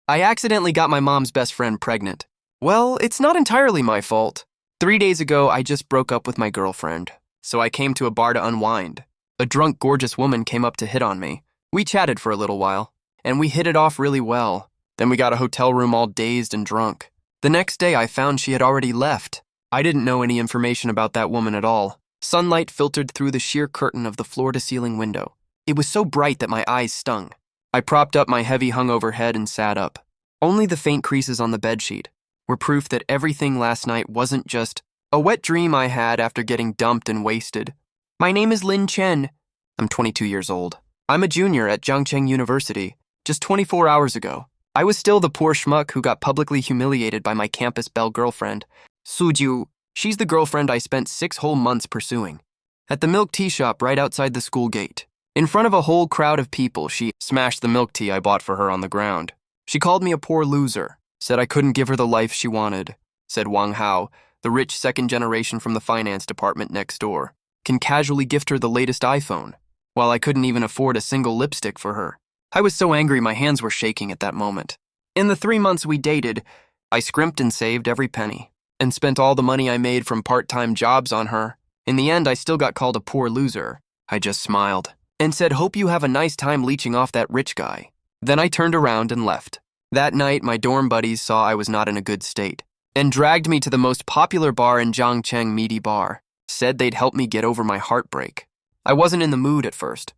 I accidentally got my mom's best friend pregnant. Well, it's not entirely my fault. 3 days ago, I just broke up with my girlfriend, so I came to a bar to unwind. A drunk, gorgeous woman came up to hit on me. We chatted for a little while, and we hit it off really well. Then we got a hotel room all dazed and drunk. The next day, I found she had already left. I didn't know any information about that woman at all. Sunlight filtered through the sheer curtain of the floor-to-ceiling window. It was so bright that my eyes stung. I propped up my heavy hungover head and sat up. Only the faint creases on the bedsheet were proof that everything last night wasn't just a wet dream I had after getting dumped and wasted. My name is Lin Chen. I'm 22 years old. I'm a junior at Zhangcheng University. Just 24 hours ago, I was still the poor schmuck who got publicly humiliated by my campus belle girlfriend, Suju. She's the girlfriend I spent 6 whole months pursuing. At the milk tea shop right outside the school gate, in front of a whole crowd of people, she smashed the milk tea I bought for her on the ground. She called me a poor loser, said I couldn't give her the life she wanted, said Wang Hao, the rich second generation from the finance department next door, can casually gift her the latest iPhone, while I couldn't even afford a single lipstick for her. I was so angry my hands were shaking at that moment. In the 3 months we dated, I scrimped and saved every penny, and spent all the money I made from part-time jobs on her. In the end, I still got called a poor loser. I just smiled and said, "Hope you have a nice time leeching off that rich guy." Then I turned around and left. That night, my dorm buddies saw I was not in a good state and dragged me to the most popular bar in Zhangcheng, Meaty Bar. Said they'd help me get over my heartbreak. I wasn't in the mood at first,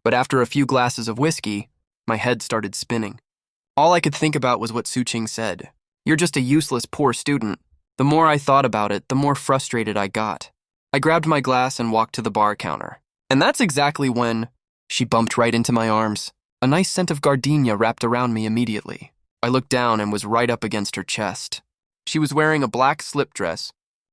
but after a few glasses of whiskey, my head started spinning. All I could think about was what Suqing said. "You're just a useless poor student." The more I thought about it, the more frustrated I got. I grabbed my glass and walked to the bar counter. And that's exactly when she bumped right into my arms. A nice scent of gardenia wrapped around me immediately. I looked down and was right up against her chest. She was wearing a black slip dress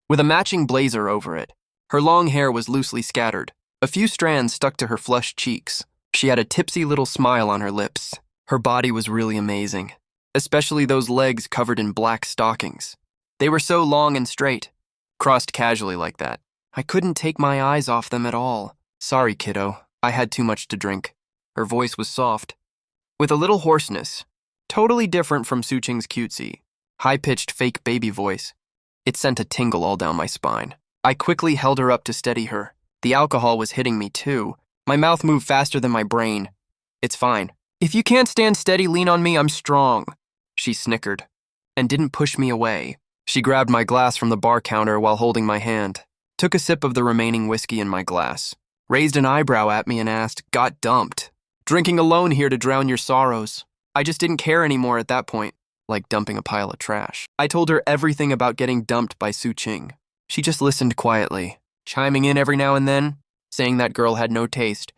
with a matching blazer over it. Her long hair was loosely scattered. A few strands stuck to her flushed cheeks. She had a tipsy little smile on her lips. Her body was really amazing, especially those legs covered in black stockings. They were so long and straight, crossed casually like that. I couldn't take my eyes off them at all. "Sorry, kiddo, I had too much to drink." Her voice was soft, with a little hoarseness, totally different from Suqing's cutesy, high-pitched fake baby voice. It sent a tingle all down my spine. I quickly held her up to steady her. The alcohol was hitting me too. My mouth moved faster than my brain. "It's fine. If you can't stand steady, lean on me, I'm strong." She snickered and didn't push me away. She grabbed my glass from the bar counter while holding my hand, took a sip of the remaining whiskey in my glass, raised an eyebrow at me and asked, "Got dumped? Drinking alone here to drown your sorrows." I just didn't care anymore at that point, like dumping a pile of trash. I told her everything about getting dumped by Suqing. She just listened quietly, chiming in every now and then, saying that girl had no taste,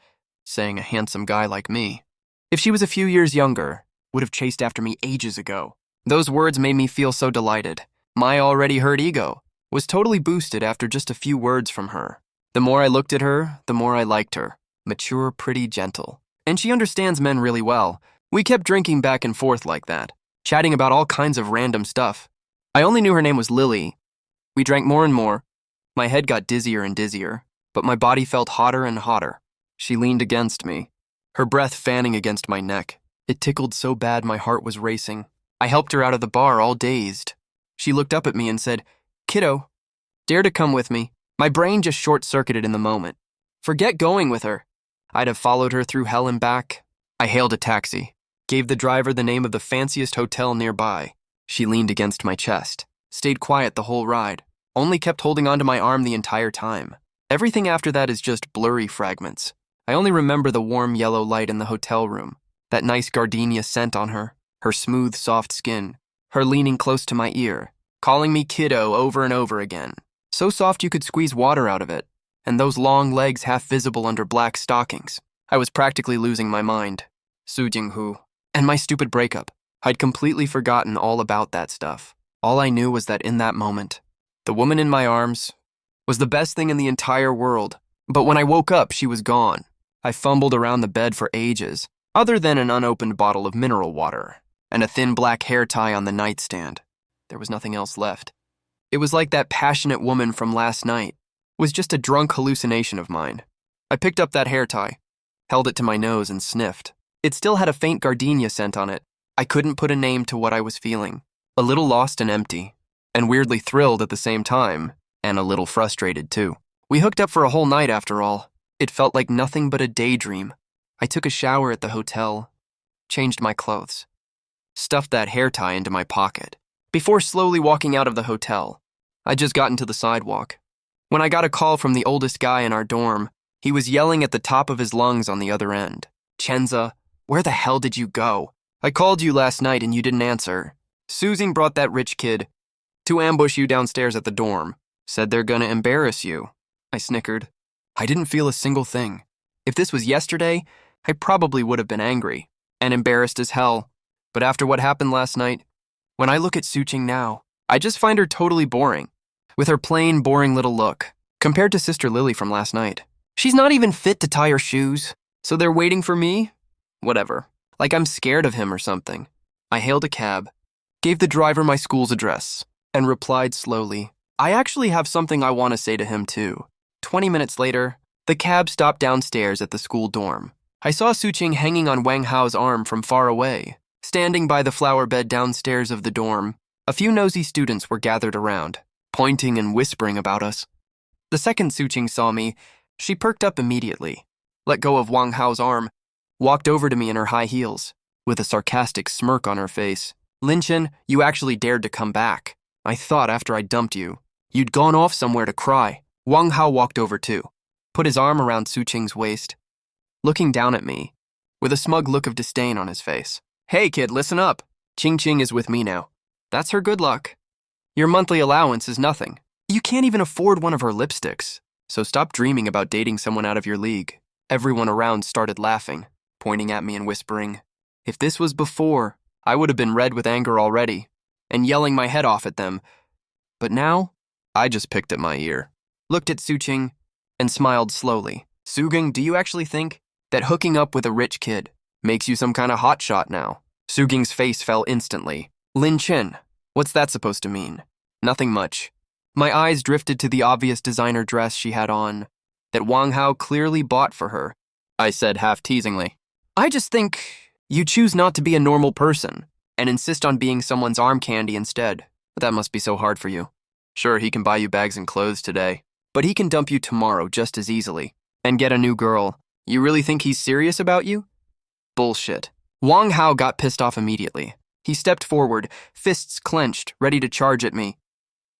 saying a handsome guy like me, if she was a few years younger, would have chased after me ages ago. Those words made me feel so delighted. My already hurt ego was totally boosted after just a few words from her. The more I looked at her, the more I liked her. Mature, pretty, gentle. And she understands men really well. We kept drinking back and forth like that, chatting about all kinds of random stuff. I only knew her name was Lily. We drank more and more. My head got dizzier and dizzier, but my body felt hotter and hotter. She leaned against me, her breath fanning against my neck. It tickled so bad my heart was racing. I helped her out of the bar all dazed. She looked up at me and said, "Kiddo, dare to come with me." My brain just short-circuited in the moment. Forget going with her. I'd have followed her through hell and back. I hailed a taxi, gave the driver the name of the fanciest hotel nearby. She leaned against my chest, stayed quiet the whole ride, only kept holding onto my arm the entire time. Everything after that is just blurry fragments. I only remember the warm yellow light in the hotel room, that nice gardenia scent on her, her smooth, soft skin, her leaning close to my ear, calling me kiddo over and over again. So soft you could squeeze water out of it, and those long legs half visible under black stockings. I was practically losing my mind. Su Jinghu, and my stupid breakup. I'd completely forgotten all about that stuff. All I knew was that in that moment, the woman in my arms was the best thing in the entire world. But when I woke up, she was gone. I fumbled around the bed for ages, other than an unopened bottle of mineral water and a thin black hair tie on the nightstand. There was nothing else left. It was like that passionate woman from last night was just a drunk hallucination of mine. I picked up that hair tie, held it to my nose and sniffed. It still had a faint gardenia scent on it, I couldn't put a name to what I was feeling. A little lost and empty, and weirdly thrilled at the same time, and a little frustrated too. We hooked up for a whole night after all. It felt like nothing but a daydream. I took a shower at the hotel, changed my clothes, stuffed that hair tie into my pocket. Before slowly walking out of the hotel, I just got into the sidewalk. When I got a call from the oldest guy in our dorm, he was yelling at the top of his lungs on the other end. "Chenza, where the hell did you go? I called you last night and you didn't answer. Susie brought that rich kid to ambush you downstairs at the dorm. Said they're gonna embarrass you." I snickered. I didn't feel a single thing. If this was yesterday, I probably would have been angry and embarrassed as hell. But after what happened last night, when I look at Suching now, I just find her totally boring, with her plain, boring little look, compared to Sister Lily from last night. She's not even fit to tie her shoes, so they're waiting for me? Whatever. Like I'm scared of him or something. I hailed a cab, gave the driver my school's address, and replied slowly, I actually have something I want to say to him too. 20 minutes later, the cab stopped downstairs at the school dorm. I saw Suching hanging on Wang Hao's arm from far away, standing by the flower bed downstairs of the dorm. A few nosy students were gathered around, pointing and whispering about us. The second Suching saw me, she perked up immediately, let go of Wang Hao's arm, walked over to me in her high heels, with a sarcastic smirk on her face. "Linchen, you actually dared to come back. I thought after I dumped you, you'd gone off somewhere to cry." Wang Hao walked over too, put his arm around Suching's waist, looking down at me, with a smug look of disdain on his face. "Hey kid, listen up. Ching Ching is with me now. That's her good luck. Your monthly allowance is nothing. You can't even afford one of her lipsticks, so stop dreaming about dating someone out of your league." Everyone around started laughing, pointing at me and whispering. If this was before, I would have been red with anger already, and yelling my head off at them. But now, I just picked at my ear, looked at Suching, and smiled slowly. "Sugeng, do you actually think that hooking up with a rich kid makes you some kind of hotshot now?" Sugeng's face fell instantly. "Lin Chen, what's that supposed to mean?" "Nothing much." My eyes drifted to the obvious designer dress she had on, that Wang Hao clearly bought for her. I said half teasingly, "I just think you choose not to be a normal person and insist on being someone's arm candy instead. But that must be so hard for you. Sure, he can buy you bags and clothes today, but he can dump you tomorrow just as easily and get a new girl. You really think he's serious about you?" Bullshit. Wang Hao got pissed off immediately. He stepped forward, fists clenched, ready to charge at me.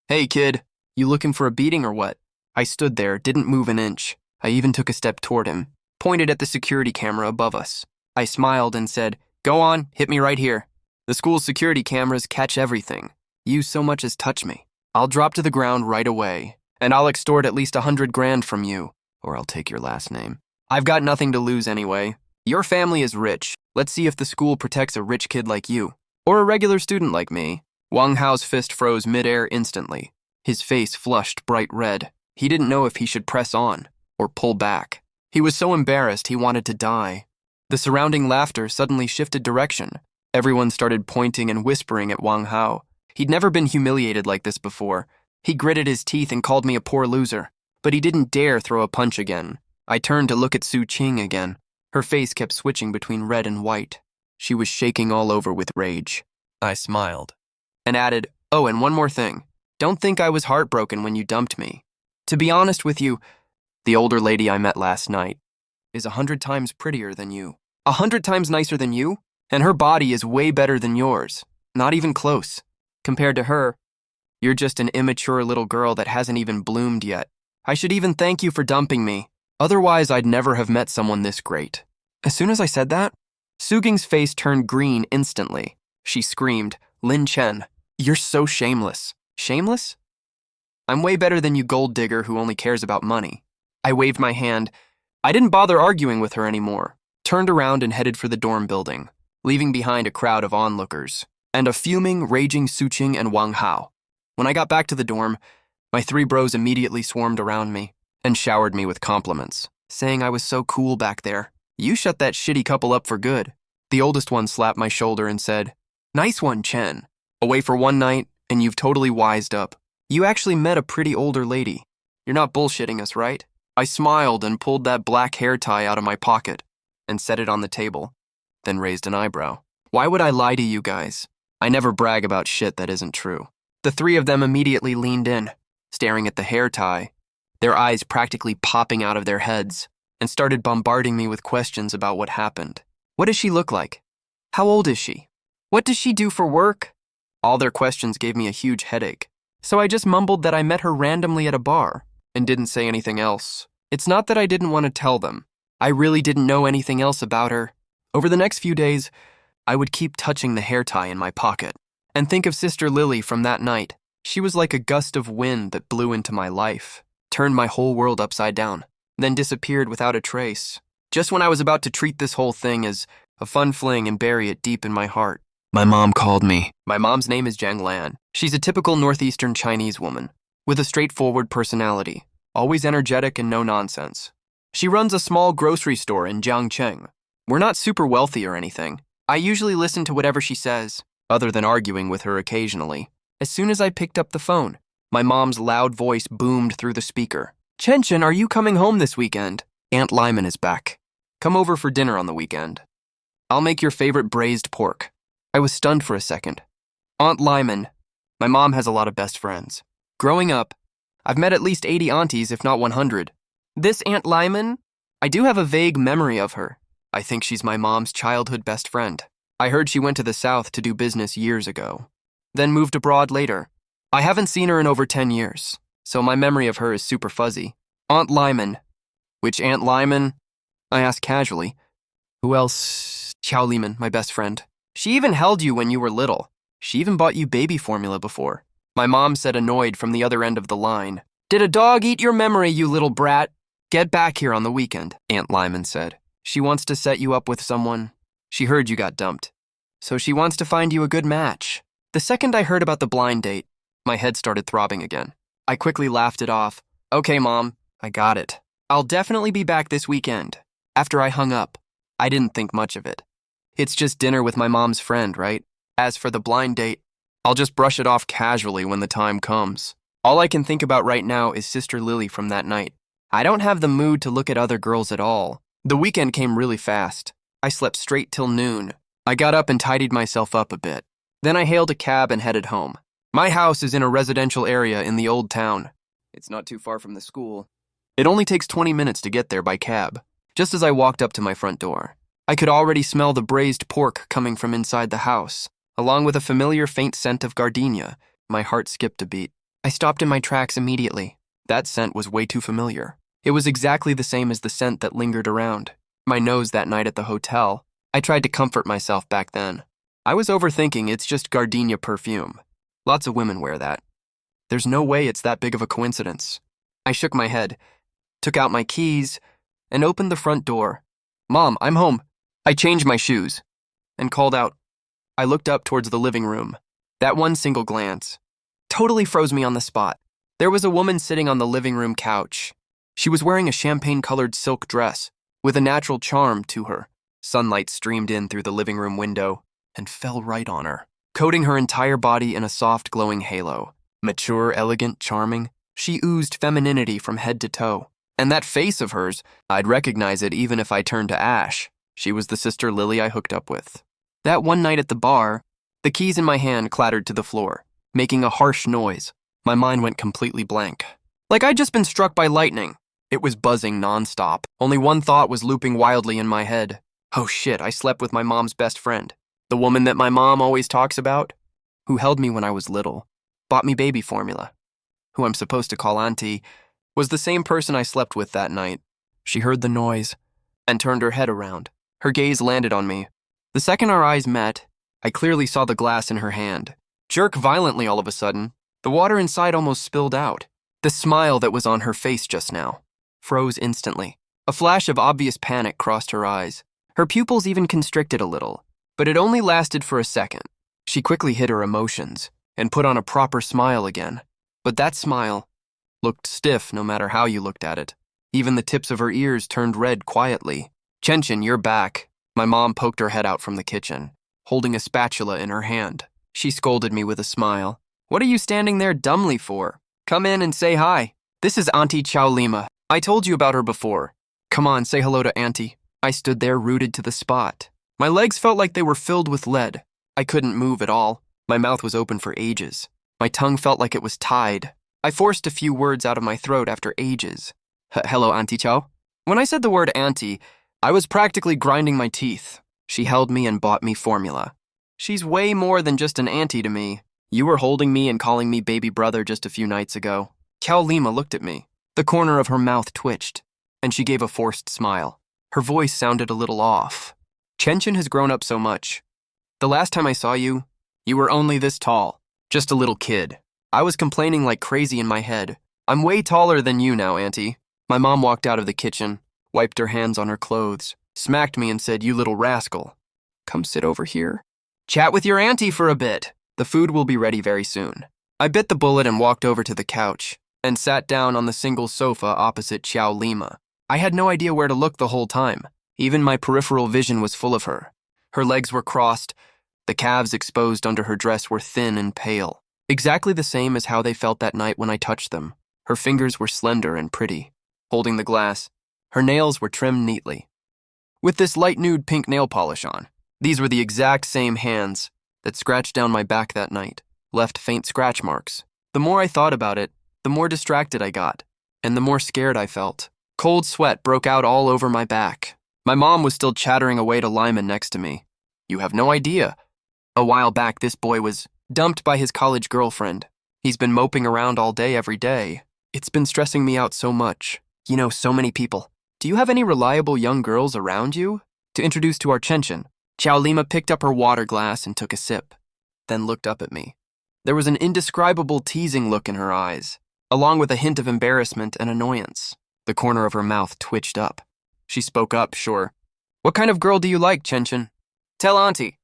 "Hey kid, you looking for a beating or what?" I stood there, didn't move an inch. I even took a step toward him, pointed at the security camera above us. I smiled and said, "Go on, hit me right here. The school's security cameras catch everything. You so much as touch me, I'll drop to the ground right away, and I'll extort at least 100 grand from you, or I'll take your last name. I've got nothing to lose anyway. Your family is rich. Let's see if the school protects a rich kid like you, or a regular student like me." Wang Hao's fist froze midair instantly. His face flushed bright red. He didn't know if he should press on or pull back. He was so embarrassed he wanted to die. The surrounding laughter suddenly shifted direction. Everyone started pointing and whispering at Wang Hao. He'd never been humiliated like this before. He gritted his teeth and called me a poor loser, but he didn't dare throw a punch again. I turned to look at Suching again. Her face kept switching between red and white. She was shaking all over with rage. I smiled and added, "Oh, and one more thing. Don't think I was heartbroken when you dumped me. To be honest with you, the older lady I met last night is 100 times prettier than you. 100 times nicer than you, and her body is way better than yours. Not even close. Compared to her, you're just an immature little girl that hasn't even bloomed yet. I should even thank you for dumping me. Otherwise, I'd never have met someone this great." As soon as I said that, Sugeng's face turned green instantly. She screamed, "Lin Chen, you're so shameless." "Shameless? I'm way better than you gold digger who only cares about money." I waved my hand. I didn't bother arguing with her anymore, turned around and headed for the dorm building, leaving behind a crowd of onlookers, and a fuming, raging Suching and Wang Hao. When I got back to the dorm, my 3 bros immediately swarmed around me and showered me with compliments, saying I was so cool back there. "You shut that shitty couple up for good." The oldest one slapped my shoulder and said, "Nice one, Chen. Away for one night, and you've totally wised up. You actually met a pretty older lady. You're not bullshitting us, right?" I smiled and pulled that black hair tie out of my pocket and set it on the table, then raised an eyebrow. Why would I lie to you guys? I never brag about shit that isn't true. The three of them immediately leaned in, staring at the hair tie, their eyes practically popping out of their heads, and started bombarding me with questions about what happened. What does she look like? How old is she? What does she do for work? All their questions gave me a huge headache, so I just mumbled that I met her randomly at a bar and didn't say anything else. It's not that I didn't want to tell them. I really didn't know anything else about her. Over the next few days, I would keep touching the hair tie in my pocket and think of Sister Lily from that night. She was like a gust of wind that blew into my life, turned my whole world upside down, then disappeared without a trace. Just when I was about to treat this whole thing as a fun fling and bury it deep in my heart, my mom called me. My mom's name is Jiang Lan. She's a typical northeastern Chinese woman with a straightforward personality, always energetic and no nonsense. She runs a small grocery store in Jiangcheng. We're not super wealthy or anything. I usually listen to whatever she says, other than arguing with her occasionally. As soon as I picked up the phone, my mom's loud voice boomed through the speaker. "Chen, are you coming home this weekend? Aunt Lyman is back. Come over for dinner on the weekend. I'll make your favorite braised pork." I was stunned for a second. Aunt Lyman. My mom has a lot of best friends. Growing up, I've met at least 80 aunties, if not 100. This Aunt Lyman? I do have a vague memory of her. I think she's my mom's childhood best friend. I heard she went to the South to do business years ago, then moved abroad later. I haven't seen her in over 10 years, so my memory of her is super fuzzy. Aunt Lyman. Which Aunt Lyman? I asked casually. Who else? Xiao Liman, my best friend. She even held you when you were little. She even bought you baby formula before. My mom said, annoyed from the other end of the line. Did a dog eat your memory, you little brat? Get back here on the weekend, Aunt Lyman said. She wants to set you up with someone. She heard you got dumped, so she wants to find you a good match. The second I heard about the blind date, my head started throbbing again. I quickly laughed it off. Okay, Mom, I got it. I'll definitely be back this weekend. After I hung up, I didn't think much of it. It's just dinner with my mom's friend, right? As for the blind date, I'll just brush it off casually when the time comes. All I can think about right now is Sister Lily from that night. I don't have the mood to look at other girls at all. The weekend came really fast. I slept straight till noon. I got up and tidied myself up a bit. Then I hailed a cab and headed home. My house is in a residential area in the old town. It's not too far from the school. It only takes 20 minutes to get there by cab. Just as I walked up to my front door, I could already smell the braised pork coming from inside the house, along with a familiar faint scent of gardenia. My heart skipped a beat. I stopped in my tracks immediately. That scent was way too familiar. It was exactly the same as the scent that lingered around my nose that night at the hotel. I tried to comfort myself back then. I was overthinking. It's just gardenia perfume. Lots of women wear that. There's no way it's that big of a coincidence. I shook my head, took out my keys, and opened the front door. Mom, I'm home. I changed my shoes and called out. I looked up towards the living room. That one single glance totally froze me on the spot. There was a woman sitting on the living room couch. She was wearing a champagne-colored silk dress with a natural charm to her. Sunlight streamed in through the living room window and fell right on her, coating her entire body in a soft, glowing halo. Mature, elegant, charming, she oozed femininity from head to toe. And that face of hers, I'd recognize it even if I turned to ash. She was the Sister Lily I hooked up with. That one night at the bar, the keys in my hand clattered to the floor, making a harsh noise. My mind went completely blank. Like I'd just been struck by lightning. It was buzzing nonstop. Only one thought was looping wildly in my head. Oh shit, I slept with my mom's best friend. The woman that my mom always talks about, who held me when I was little, bought me baby formula, who I'm supposed to call Auntie, was the same person I slept with that night. She heard the noise and turned her head around. Her gaze landed on me. The second our eyes met, I clearly saw the glass in her hand jerk violently all of a sudden. The water inside almost spilled out. The smile that was on her face just now froze instantly. A flash of obvious panic crossed her eyes. Her pupils even constricted a little, but it only lasted for a second. She quickly hid her emotions and put on a proper smile again. But that smile looked stiff no matter how you looked at it. Even the tips of her ears turned red quietly. Chen, you're back. My mom poked her head out from the kitchen, holding a spatula in her hand. She scolded me with a smile. What are you standing there dumbly for? Come in and say hi. This is Auntie Chow Lima. I told you about her before. Come on, say hello to Auntie. I stood there rooted to the spot. My legs felt like they were filled with lead. I couldn't move at all. My mouth was open for ages. My tongue felt like it was tied. I forced a few words out of my throat after ages. Hello, Auntie Chow? When I said the word auntie, I was practically grinding my teeth. She held me and bought me formula. She's way more than just an auntie to me. You were holding me and calling me baby brother just a few nights ago. Chow Lima looked at me. The corner of her mouth twitched, and she gave a forced smile. Her voice sounded a little off. Chenchen has grown up so much. The last time I saw you, you were only this tall, just a little kid. I was complaining like crazy in my head. I'm way taller than you now, Auntie. My mom walked out of the kitchen, wiped her hands on her clothes, smacked me and said, "You little rascal. Come sit over here. Chat with your auntie for a bit. The food will be ready very soon." I bit the bullet and walked over to the couch and sat down on the single sofa opposite Chow Lima. I had no idea where to look the whole time. Even my peripheral vision was full of her. Her legs were crossed. The calves exposed under her dress were thin and pale, exactly the same as how they felt that night when I touched them. Her fingers were slender and pretty. Holding the glass, her nails were trimmed neatly, with this light nude pink nail polish on. These were the exact same hands that scratched down my back that night, left faint scratch marks. The more I thought about it, the more distracted I got, and the more scared I felt. Cold sweat broke out all over my back. My mom was still chattering away to Lyman next to me. "You have no idea. A while back, this boy was dumped by his college girlfriend. He's been moping around all day every day. It's been stressing me out so much. You know, so many people. Do you have any reliable young girls around you to introduce to our Chenchen?" Chow Lima picked up her water glass and took a sip, then looked up at me. There was an indescribable teasing look in her eyes, along with a hint of embarrassment and annoyance. The corner of her mouth twitched up. She spoke up, sure. "What kind of girl do you like, Chenchen? Tell Auntie.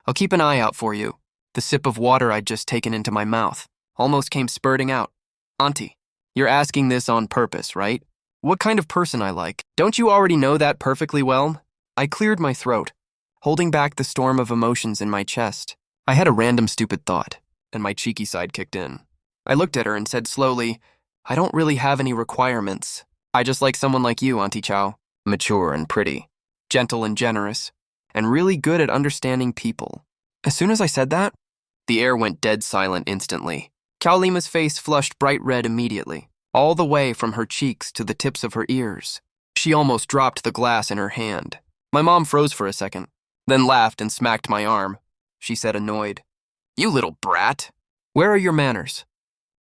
I'll keep an eye out for you." The sip of water I'd just taken into my mouth almost came spurting out. "Auntie, you're asking this on purpose, right? What kind of person I like? Don't you already know that perfectly well?" I cleared my throat, holding back the storm of emotions in my chest. I had a random stupid thought, and my cheeky side kicked in. I looked at her and said slowly, "I don't really have any requirements. I just like someone like you, Auntie Chow. Mature and pretty, gentle and generous, and really good at understanding people." As soon as I said that, the air went dead silent instantly. Chow Lima's face flushed bright red immediately, all the way from her cheeks to the tips of her ears. She almost dropped the glass in her hand. My mom froze for a second, then laughed and smacked my arm. She said, annoyed, "You little brat. Where are your manners?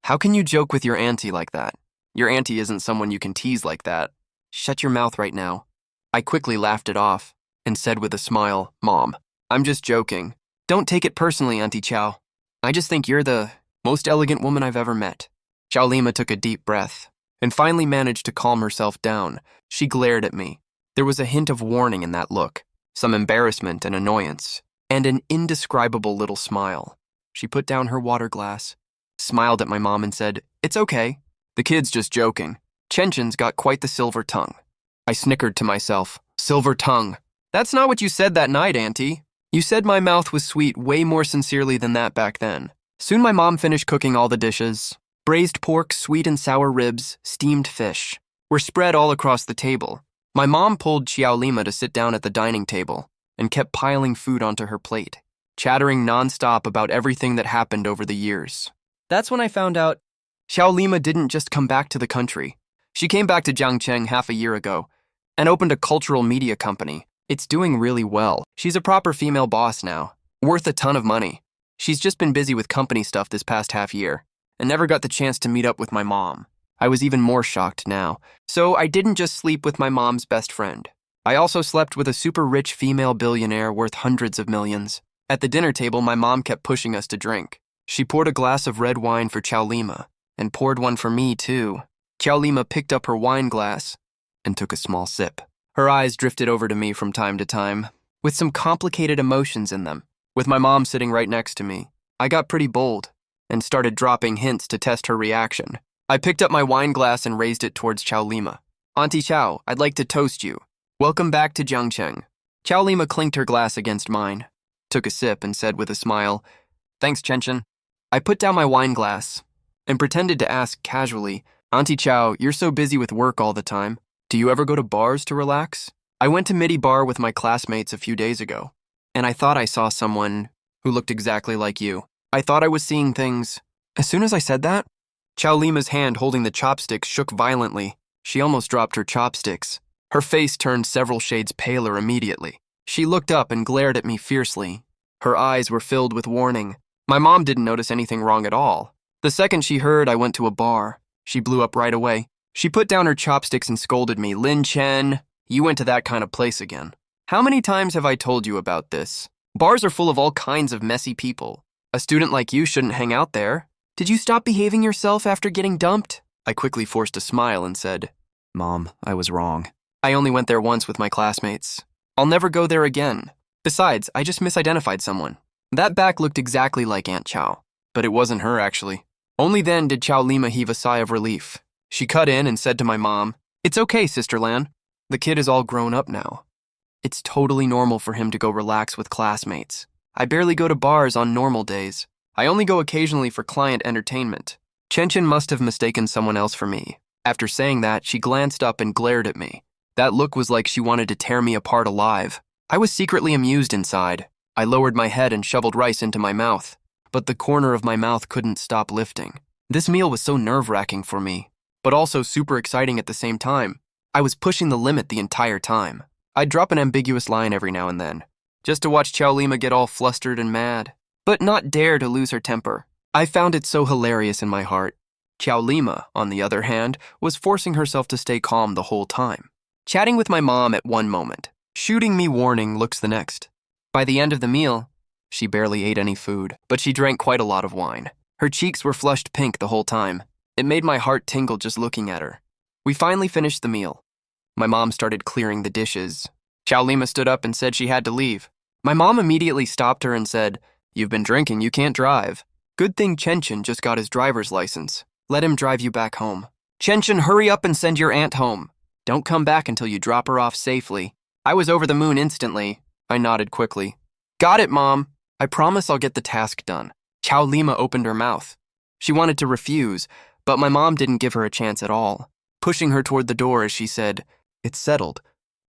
How can you joke with your auntie like that? Your auntie isn't someone you can tease like that. Shut your mouth right now." I quickly laughed it off and said with a smile, "Mom, I'm just joking. Don't take it personally, Auntie Chow. I just think you're the most elegant woman I've ever met." Chow Lima took a deep breath and finally managed to calm herself down. She glared at me. There was a hint of warning in that look, some embarrassment and annoyance, and an indescribable little smile. She put down her water glass, smiled at my mom and said, "It's okay. The kid's just joking. Chenchen's got quite the silver tongue." I snickered to myself. Silver tongue. That's not what you said that night, Auntie. You said my mouth was sweet way more sincerely than that back then. Soon my mom finished cooking all the dishes. Braised pork, sweet and sour ribs, steamed fish were spread all across the table. My mom pulled Chow Lima to sit down at the dining table and kept piling food onto her plate, chattering nonstop about everything that happened over the years. That's when I found out Chow Lima didn't just come back to the country. She came back to Jiangcheng half a year ago and opened a cultural media company. It's doing really well. She's a proper female boss now, worth a ton of money. She's just been busy with company stuff this past half year and never got the chance to meet up with my mom. I was even more shocked now. So I didn't just sleep with my mom's best friend. I also slept with a super rich female billionaire worth hundreds of millions. At the dinner table, my mom kept pushing us to drink. She poured a glass of red wine for Chow Lima and poured one for me too. Chow Lima picked up her wine glass and took a small sip. Her eyes drifted over to me from time to time, with some complicated emotions in them. With my mom sitting right next to me, I got pretty bold and started dropping hints to test her reaction. I picked up my wine glass and raised it towards Chow Lima. "Auntie Chow, I'd like to toast you. Welcome back to Jiangcheng." Chow Lima clinked her glass against mine, took a sip and said with a smile, "Thanks, Chenchen." I put down my wine glass and pretended to ask casually, "Auntie Chow, you're so busy with work all the time. Do you ever go to bars to relax?" I went to Midi Bar with my classmates a few days ago. and I thought I saw someone who looked exactly like you. I thought I was seeing things. As soon as I said that, Chow Lima's hand holding the chopsticks shook violently. She almost dropped her chopsticks. Her face turned several shades paler immediately. She looked up and glared at me fiercely. Her eyes were filled with warning. My mom didn't notice anything wrong at all. The second she heard I went to a bar, she blew up right away. She put down her chopsticks and scolded me. Lin Chen, you went to that kind of place again. How many times have I told you about this? Bars are full of all kinds of messy people. A student like you shouldn't hang out there. Did you stop behaving yourself after getting dumped? I quickly forced a smile and said, Mom, I was wrong. I only went there once with my classmates. I'll never go there again. Besides, I just misidentified someone. That back looked exactly like Aunt Chow, but it wasn't her actually. Only then did Chow Lima heave a sigh of relief. She cut in and said to my mom, It's okay, Sister Lan. The kid is all grown up now. It's totally normal for him to go relax with classmates. I barely go to bars on normal days. I only go occasionally for client entertainment. Chen must have mistaken someone else for me. After saying that, she glanced up and glared at me. That look was like she wanted to tear me apart alive. I was secretly amused inside. I lowered my head and shoveled rice into my mouth, but the corner of my mouth couldn't stop lifting. This meal was so nerve-wracking for me, but also super exciting at the same time. I was pushing the limit the entire time. I'd drop an ambiguous line every now and then, just to watch Chow Lima get all flustered and mad, but not dare to lose her temper. I found it so hilarious in my heart. Chow Lima, on the other hand, was forcing herself to stay calm the whole time. Chatting with my mom at one moment, shooting me warning looks the next. By the end of the meal, she barely ate any food, but she drank quite a lot of wine. Her cheeks were flushed pink the whole time. It made my heart tingle just looking at her. We finally finished the meal. My mom started clearing the dishes. Chow Lima stood up and said she had to leave. My mom immediately stopped her and said, You've been drinking, you can't drive. Good thing Chen just got his driver's license. Let him drive you back home. Chen, hurry up and send your aunt home. Don't come back until you drop her off safely. I was over the moon instantly. I nodded quickly. Got it, Mom. I promise I'll get the task done. Chow Lima opened her mouth. She wanted to refuse, but my mom didn't give her a chance at all, pushing her toward the door as she said, It's settled.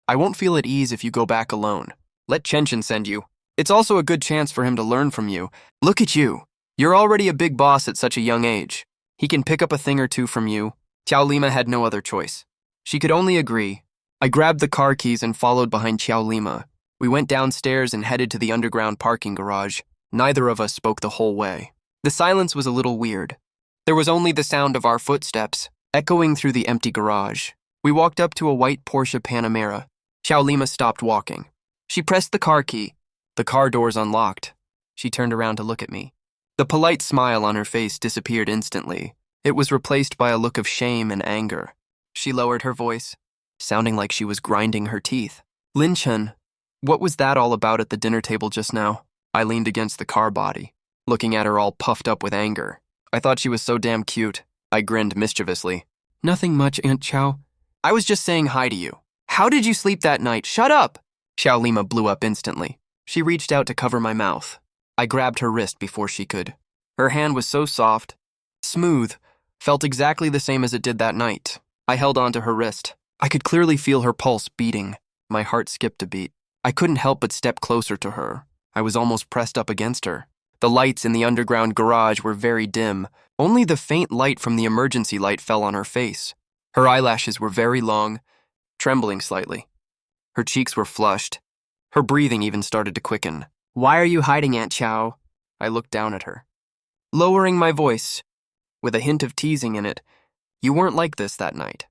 I won't feel at ease if you go back alone. Let Chen send you. It's also a good chance for him to learn from you. Look at you. You're already a big boss at such a young age. He can pick up a thing or two from you. Chow Lima had no other choice. She could only agree. I grabbed the car keys and followed behind Chow Lima. We went downstairs and headed to the underground parking garage. Neither of us spoke the whole way. The silence was a little weird. There was only the sound of our footsteps, echoing through the empty garage. We walked up to a white Porsche Panamera. Chow Lima stopped walking. She pressed the car key. The car doors unlocked. She turned around to look at me. The polite smile on her face disappeared instantly. It was replaced by a look of shame and anger. She lowered her voice, sounding like she was grinding her teeth. Lin Chen, what was that all about at the dinner table just now? I leaned against the car body, looking at her all puffed up with anger. I thought she was so damn cute. I grinned mischievously. Nothing much, Aunt Chow. I was just saying hi to you. How did you sleep that night? Shut up! Chow Lima blew up instantly. She reached out to cover my mouth. I grabbed her wrist before she could. Her hand was so soft, smooth, felt exactly the same as it did that night. I held onto her wrist. I could clearly feel her pulse beating. My heart skipped a beat. I couldn't help but step closer to her. I was almost pressed up against her. The lights in the underground garage were very dim. Only the faint light from the emergency light fell on her face. Her eyelashes were very long, trembling slightly. Her cheeks were flushed. Her breathing even started to quicken. Why are you hiding, Aunt Chow? I looked down at her, lowering my voice, with a hint of teasing in it. You weren't like this that night.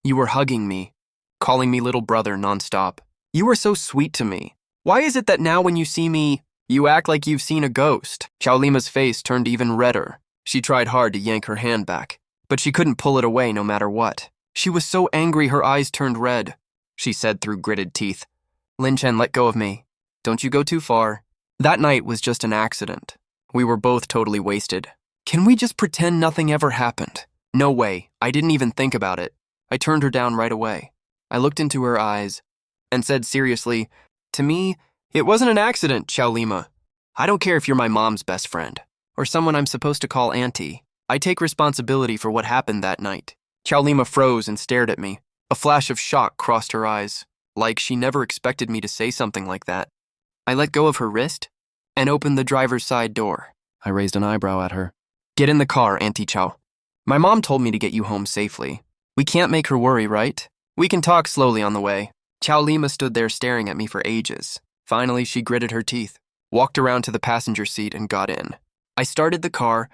You were hugging me, calling me little brother nonstop. You were so sweet to me. Why is it that now when you see me, you act like you've seen a ghost? Chow Lima's face turned even redder. She tried hard to yank her hand back, but she couldn't pull it away no matter what. She was so angry her eyes turned red. She said through gritted teeth, Lin Chen, let go of me. Don't you go too far. That night was just an accident. We were both totally wasted. Can we just pretend nothing ever happened? No way. I didn't even think about it. I turned her down right away. I looked into her eyes and said seriously, To me, it wasn't an accident, Chow Lima. I don't care if you're my mom's best friend or someone I'm supposed to call auntie. I take responsibility for what happened that night. Chow Lima froze and stared at me. A flash of shock crossed her eyes, like she never expected me to say something like that. I let go of her wrist and opened the driver's side door. I raised an eyebrow at her. Get in the car, Auntie Chow. My mom told me to get you home safely. We can't make her worry, right? We can talk slowly on the way. Chow Lima stood there staring at me for ages. Finally, she gritted her teeth, walked around to the passenger seat, and got in. I started the car,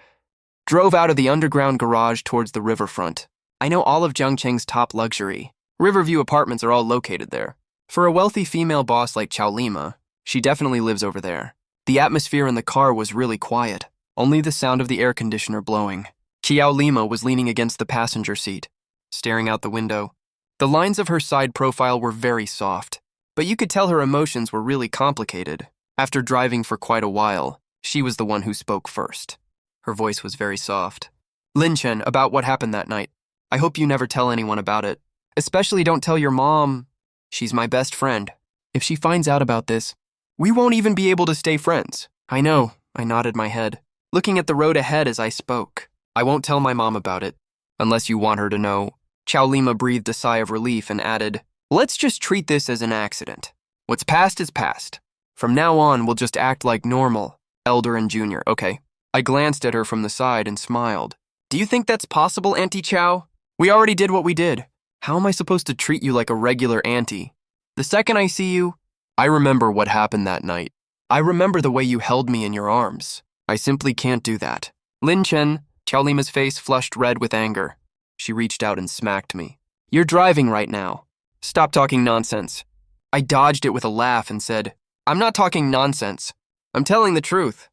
drove out of the underground garage towards the riverfront. I know all of Zhangcheng's top luxury. Riverview apartments are all located there. For a wealthy female boss like Chow Lima, she definitely lives over there. The atmosphere in the car was really quiet, only the sound of the air conditioner blowing. Chow Lima was leaning against the passenger seat, staring out the window. The lines of her side profile were very soft, but you could tell her emotions were really complicated. After driving for quite a while, she was the one who spoke first. Her voice was very soft. Lin Chen, about what happened that night. I hope you never tell anyone about it. Especially don't tell your mom. She's my best friend. If she finds out about this, we won't even be able to stay friends. I know, I nodded my head, looking at the road ahead as I spoke. I won't tell my mom about it, unless you want her to know. Chow Lima breathed a sigh of relief and added, let's just treat this as an accident. What's past is past. From now on, we'll just act like normal, elder and junior, okay? I glanced at her from the side and smiled. Do you think that's possible, Auntie Chow? We already did what we did. How am I supposed to treat you like a regular auntie? The second I see you, I remember what happened that night. I remember the way you held me in your arms. I simply can't do that. Lin Chen, Chow Lima's face flushed red with anger. She reached out and smacked me. You're driving right now. Stop talking nonsense. I dodged it with a laugh and said, I'm not talking nonsense. I'm telling the truth.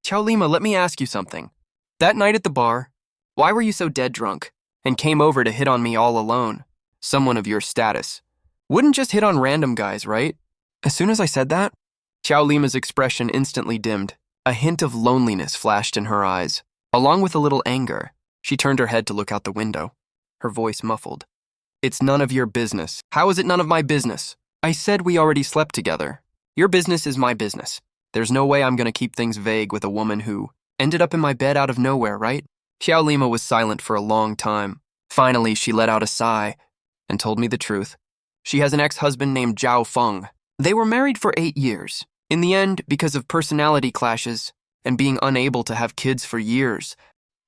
Chow Lima, let me ask you something. That night at the bar, why were you so dead drunk and came over to hit on me all alone? Someone of your status wouldn't just hit on random guys, right? As soon as I said that, Chow Lima's expression instantly dimmed. A hint of loneliness flashed in her eyes, along with a little anger. She turned her head to look out the window, her voice muffled. It's none of your business. How is it none of my business? I said we already slept together. Your business is my business. There's no way I'm going to keep things vague with a woman who ended up in my bed out of nowhere, right? Chow Lima was silent for a long time. Finally, she let out a sigh and told me the truth. She has an ex-husband named Zhao Feng. They were married for 8 years. In the end, because of personality clashes and being unable to have kids for years,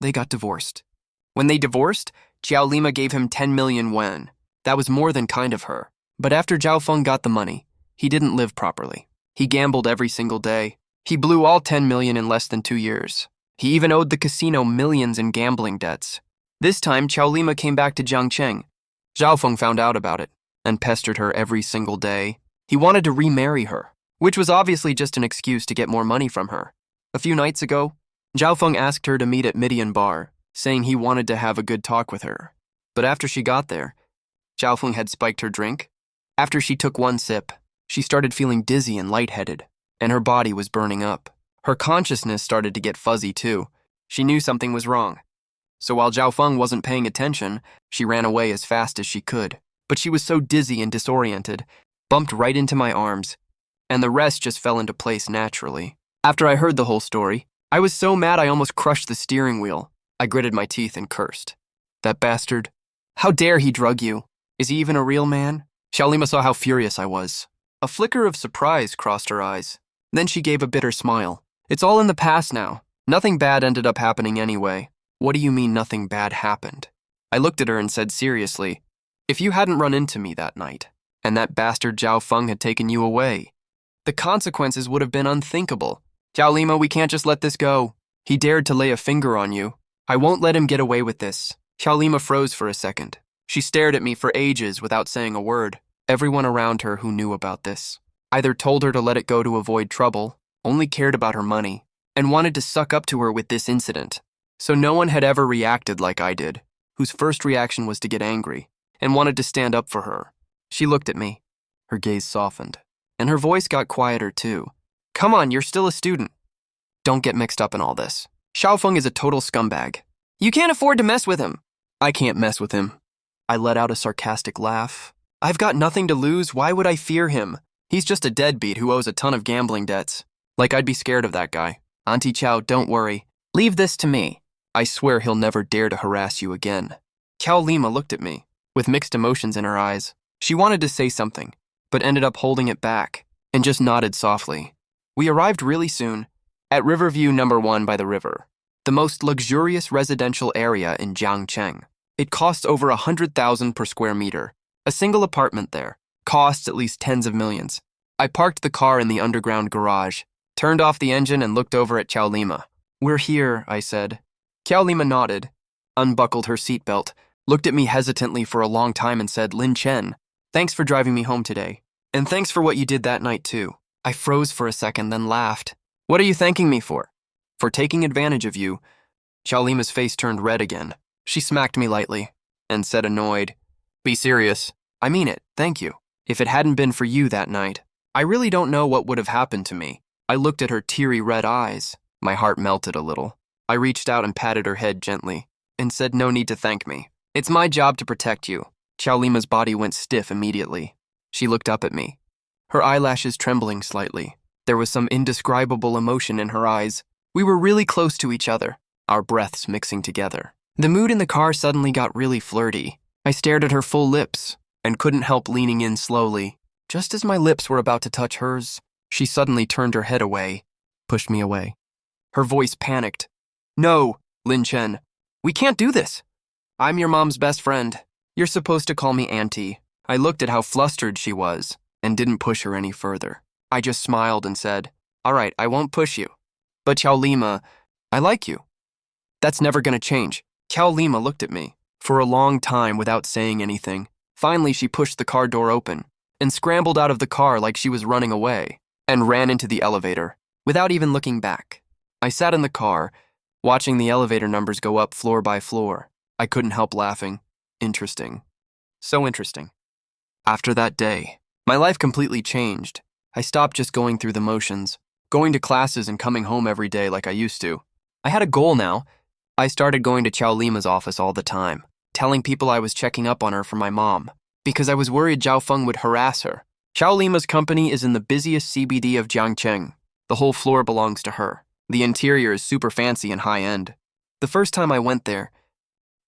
they got divorced. When they divorced, Chow Lima gave him 10 million yuan. That was more than kind of her. But after Zhao Feng got the money, he didn't live properly. He gambled every single day. He blew all 10 million in less than 2 years. He even owed the casino millions in gambling debts. This time, Chow Lima came back to Zhangcheng. Zhao Feng found out about it and pestered her every single day. He wanted to remarry her, which was obviously just an excuse to get more money from her. A few nights ago, Zhao Feng asked her to meet at Midian Bar, saying he wanted to have a good talk with her. But after she got there, Zhao Feng had spiked her drink. After she took one sip, she started feeling dizzy and lightheaded, and her body was burning up. Her consciousness started to get fuzzy too. She knew something was wrong. So while Zhao Feng wasn't paying attention, she ran away as fast as she could. But she was so dizzy and disoriented, bumped right into my arms, and the rest just fell into place naturally. After I heard the whole story, I was so mad I almost crushed the steering wheel. I gritted my teeth and cursed. That bastard. How dare he drug you? Is he even a real man? Chow Lima saw how furious I was. A flicker of surprise crossed her eyes. Then she gave a bitter smile. It's all in the past now. Nothing bad ended up happening anyway. What do you mean nothing bad happened? I looked at her and said seriously, if you hadn't run into me that night, and that bastard Zhao Feng had taken you away, the consequences would have been unthinkable. Chow Lima, we can't just let this go. He dared to lay a finger on you. I won't let him get away with this. Chow Lima froze for a second. She stared at me for ages without saying a word. Everyone around her who knew about this either told her to let it go to avoid trouble, only cared about her money, and wanted to suck up to her with this incident. So no one had ever reacted like I did, whose first reaction was to get angry, and wanted to stand up for her. She looked at me. Her gaze softened, and her voice got quieter too. Come on, you're still a student. Don't get mixed up in all this. Zhao Feng is a total scumbag. You can't afford to mess with him. I can't mess with him. I let out a sarcastic laugh. I've got nothing to lose. Why would I fear him? He's just a deadbeat who owes a ton of gambling debts. Like I'd be scared of that guy. Auntie Chow, don't worry. Leave this to me. I swear he'll never dare to harass you again. Chow Lima looked at me, with mixed emotions in her eyes. She wanted to say something, but ended up holding it back. and just nodded softly. We arrived really soon, at Riverview number 1 by the river, the most luxurious residential area in Jiangcheng. It costs over 100,000 per square meter. A single apartment there costs at least tens of millions. I parked the car in the underground garage, turned off the engine and looked over at Qiao Lima. "We're here," I said. Qiao Lima nodded, unbuckled her seatbelt, looked at me hesitantly for a long time and said, "Lin Chen, thanks for driving me home today. And thanks for what you did that night too." I froze for a second, then laughed. "What are you thanking me for?" "For taking advantage of you." Qiao Lima's face turned red again. She smacked me lightly and said, annoyed, "Be serious." "I mean it, thank you. If it hadn't been for you that night, I really don't know what would have happened to me." I looked at her teary red eyes. My heart melted a little. I reached out and patted her head gently and said, "No need to thank me. It's my job to protect you." Qiao Lima's body went stiff immediately. She looked up at me, her eyelashes trembling slightly. There was some indescribable emotion in her eyes. We were really close to each other, our breaths mixing together. The mood in the car suddenly got really flirty. I stared at her full lips and couldn't help leaning in slowly. Just as my lips were about to touch hers, she suddenly turned her head away, pushed me away. Her voice panicked. "No, Lin Chen, we can't do this. I'm your mom's best friend. You're supposed to call me Auntie." I looked at how flustered she was and didn't push her any further. I just smiled and said, "All right, I won't push you. But Qiao Lima, I like you. That's never gonna change." Qiao Lima looked at me for a long time without saying anything. Finally, she pushed the car door open and scrambled out of the car like she was running away and ran into the elevator without even looking back. I sat in the car, watching the elevator numbers go up floor by floor. I couldn't help laughing. Interesting. So interesting. After that day, my life completely changed. I stopped just going through the motions, going to classes and coming home every day like I used to. I had a goal now. I started going to Qiao Lima's office all the time, telling people I was checking up on her for my mom, because I was worried Zhao Feng would harass her. Qiao Lima's company is in the busiest CBD of Jiangcheng. The whole floor belongs to her. The interior is super fancy and high-end. The first time I went there,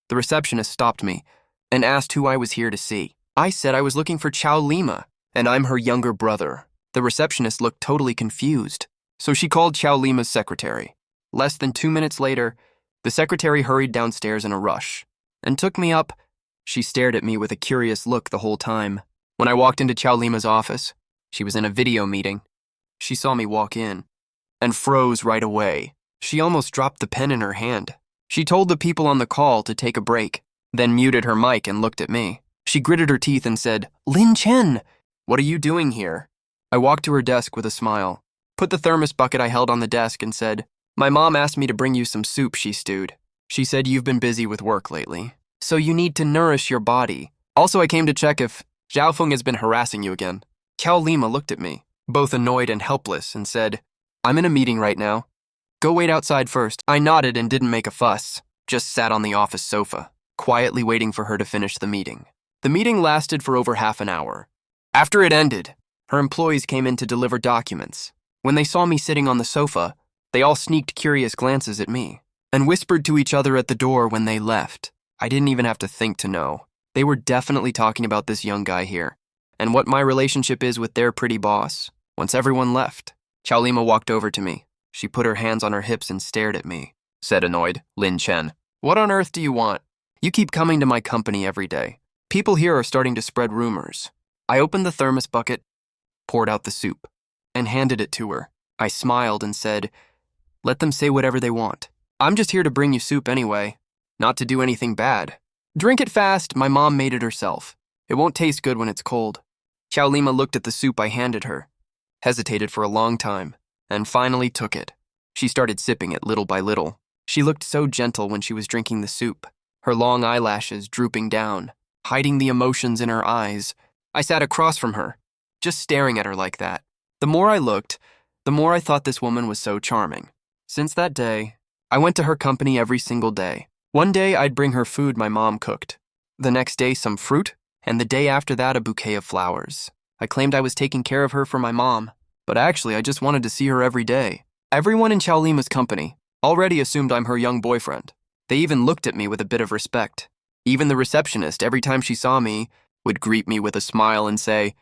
the receptionist stopped me and asked who I was here to see. I said I was looking for Qiao Lima, and I'm her younger brother. The receptionist looked totally confused, so she called Qiao Lima's secretary. Less than 2 minutes later, the secretary hurried downstairs in a rush and took me up. She stared at me with a curious look the whole time. When I walked into Qiao Lima's office, she was in a video meeting. She saw me walk in and froze right away. She almost dropped the pen in her hand. She told the people on the call to take a break, then muted her mic and looked at me. She gritted her teeth and said, "Lin Chen, what are you doing here?" I walked to her desk with a smile, put the thermos bucket I held on the desk and said, "My mom asked me to bring you some soup she stewed. She said you've been busy with work lately, so you need to nourish your body. Also, I came to check if Zhao Feng has been harassing you again." Qiao Lima looked at me, both annoyed and helpless, and said, "I'm in a meeting right now. Go wait outside first." I nodded and didn't make a fuss, just sat on the office sofa, quietly waiting for her to finish the meeting. The meeting lasted for over half an hour. After it ended, her employees came in to deliver documents. When they saw me sitting on the sofa, they all sneaked curious glances at me and whispered to each other at the door when they left. I didn't even have to think to know. They were definitely talking about this young guy here and what my relationship is with their pretty boss. Once everyone left, Qiao Lima walked over to me. She put her hands on her hips and stared at me, said annoyed, "Lin Chen, what on earth do you want? You keep coming to my company every day. People here are starting to spread rumors." I opened the thermos bucket, poured out the soup, and handed it to her. I smiled and said, "Let them say whatever they want. I'm just here to bring you soup anyway, not to do anything bad. Drink it fast, my mom made it herself. It won't taste good when it's cold." Qiao Lima looked at the soup I handed her, hesitated for a long time, and finally took it. She started sipping it little by little. She looked so gentle when she was drinking the soup, her long eyelashes drooping down, hiding the emotions in her eyes. I sat across from her, just staring at her like that. The more I looked, the more I thought this woman was so charming. Since that day, I went to her company every single day. One day, I'd bring her food my mom cooked. The next day, some fruit, and the day after that, a bouquet of flowers. I claimed I was taking care of her for my mom, but actually, I just wanted to see her every day. Everyone in Qiao Lima's company already assumed I'm her young boyfriend. They even looked at me with a bit of respect. Even the receptionist, every time she saw me, would greet me with a smile and say,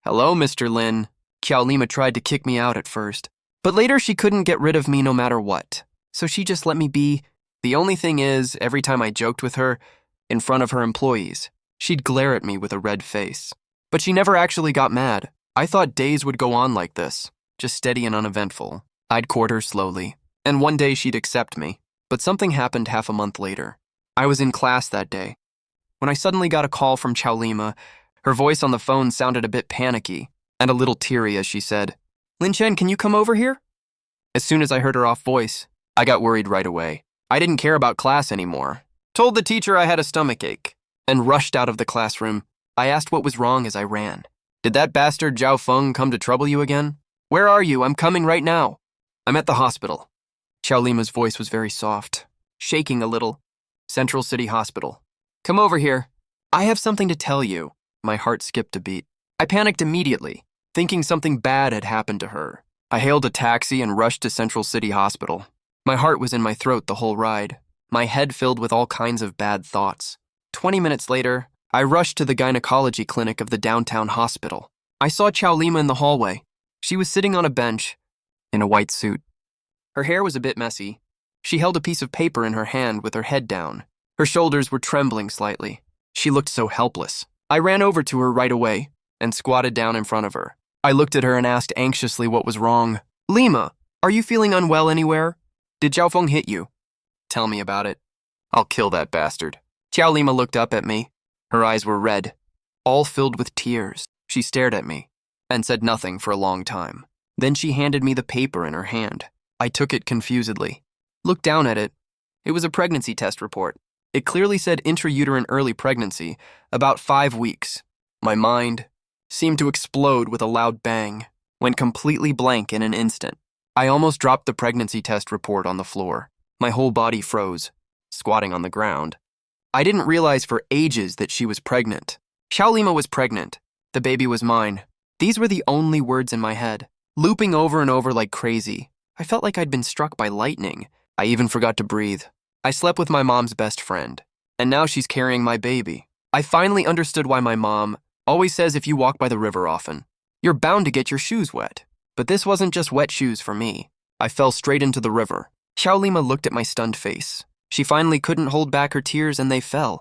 "Hello, Mr. Lin." Lima tried to kick me out at first, but later she couldn't get rid of me no matter what, so she just let me be. The only thing is, every time I joked with her, in front of her employees, she'd glare at me with a red face. But she never actually got mad. I thought days would go on like this, just steady and uneventful. I'd court her slowly, and one day she'd accept me. But something happened half a month later. I was in class that day, when I suddenly got a call from Lima. Her voice on the phone sounded a bit panicky, and a little teary as she said, "Lin Chen, can you come over here?" As soon as I heard her off voice, I got worried right away. I didn't care about class anymore. Told the teacher I had a stomachache, and rushed out of the classroom. I asked what was wrong as I ran. "Did that bastard Zhao Feng come to trouble you again? Where are you? I'm coming right now." "I'm at the hospital." Lima's voice was very soft, shaking a little. "Central City Hospital. Come over here. I have something to tell you." My heart skipped a beat. I panicked immediately, thinking something bad had happened to her. I hailed a taxi and rushed to Central City Hospital. My heart was in my throat the whole ride, my head filled with all kinds of bad thoughts. 20 minutes later, I rushed to the gynecology clinic of the downtown hospital. I saw Lima in the hallway. She was sitting on a bench, in a white suit. Her hair was a bit messy. She held a piece of paper in her hand with her head down. Her shoulders were trembling slightly. She looked so helpless. I ran over to her right away and squatted down in front of her. I looked at her and asked anxiously what was wrong. "Lima, are you feeling unwell anywhere? Did Zhao Feng hit you?" "Tell me about it. I'll kill that bastard." Lima looked up at me. Her eyes were red, all filled with tears. She stared at me and said nothing for a long time. Then she handed me the paper in her hand. I took it confusedly, looked down at it. It was a pregnancy test report. It clearly said intrauterine early pregnancy, about 5 weeks. My mind seemed to explode with a loud bang, went completely blank in an instant. I almost dropped the pregnancy test report on the floor. My whole body froze, squatting on the ground. I didn't realize for ages that she was pregnant. Lima was pregnant. The baby was mine. These were the only words in my head, looping over and over like crazy. I felt like I'd been struck by lightning. I even forgot to breathe. I slept with my mom's best friend, and now she's carrying my baby. I finally understood why my mom always says if you walk by the river often, you're bound to get your shoes wet. But this wasn't just wet shoes for me. I fell straight into the river. Lima looked at my stunned face. She finally couldn't hold back her tears and they fell.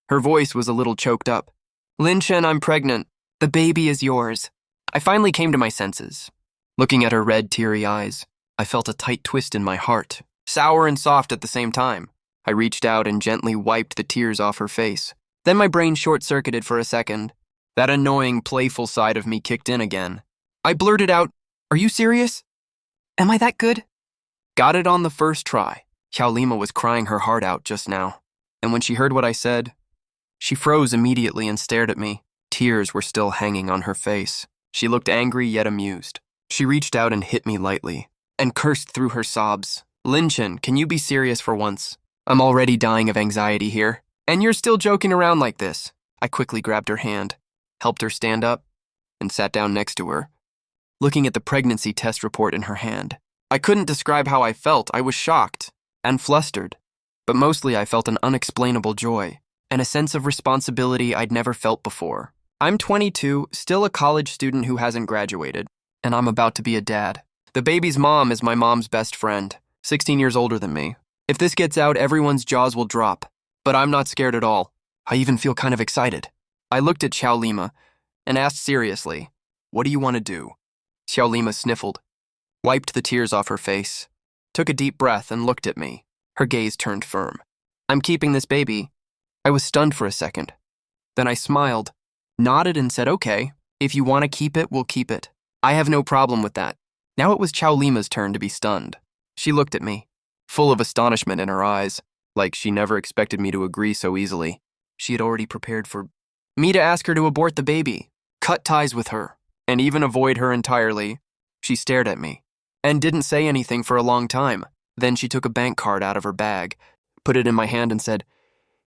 Her voice was a little choked up. "Lin Chen, I'm pregnant. The baby is yours." I finally came to my senses. Looking at her red, teary eyes, I felt a tight twist in my heart, sour and soft at the same time. I reached out and gently wiped the tears off her face. Then my brain short-circuited for a second. That annoying, playful side of me kicked in again. I blurted out, "Are you serious? Am I that good?" Got it on the first try. Lima was crying her heart out just now. And when she heard what I said, she froze immediately and stared at me. Tears were still hanging on her face. She looked angry yet amused. She reached out and hit me lightly, and cursed through her sobs. "Lin Chen, can you be serious for once? I'm already dying of anxiety here, and you're still joking around like this." I quickly grabbed her hand, helped her stand up, and sat down next to her, looking at the pregnancy test report in her hand. I couldn't describe how I felt. I was shocked and flustered, but mostly I felt an unexplainable joy and a sense of responsibility I'd never felt before. I'm 22, still a college student who hasn't graduated, and I'm about to be a dad. The baby's mom is my mom's best friend, 16 years older than me. If this gets out, everyone's jaws will drop, but I'm not scared at all. I even feel kind of excited. I looked at Lima and asked seriously, "What do you want to do?" Lima sniffled, wiped the tears off her face, took a deep breath and looked at me. Her gaze turned firm. "I'm keeping this baby." I was stunned for a second. Then I smiled, nodded and said, "Okay, if you want to keep it, we'll keep it. I have no problem with that." Now it was Lima's turn to be stunned. She looked at me, full of astonishment in her eyes, like she never expected me to agree so easily. She had already prepared for me to ask her to abort the baby, cut ties with her, and even avoid her entirely. She stared at me and didn't say anything for a long time. Then she took a bank card out of her bag, put it in my hand and said,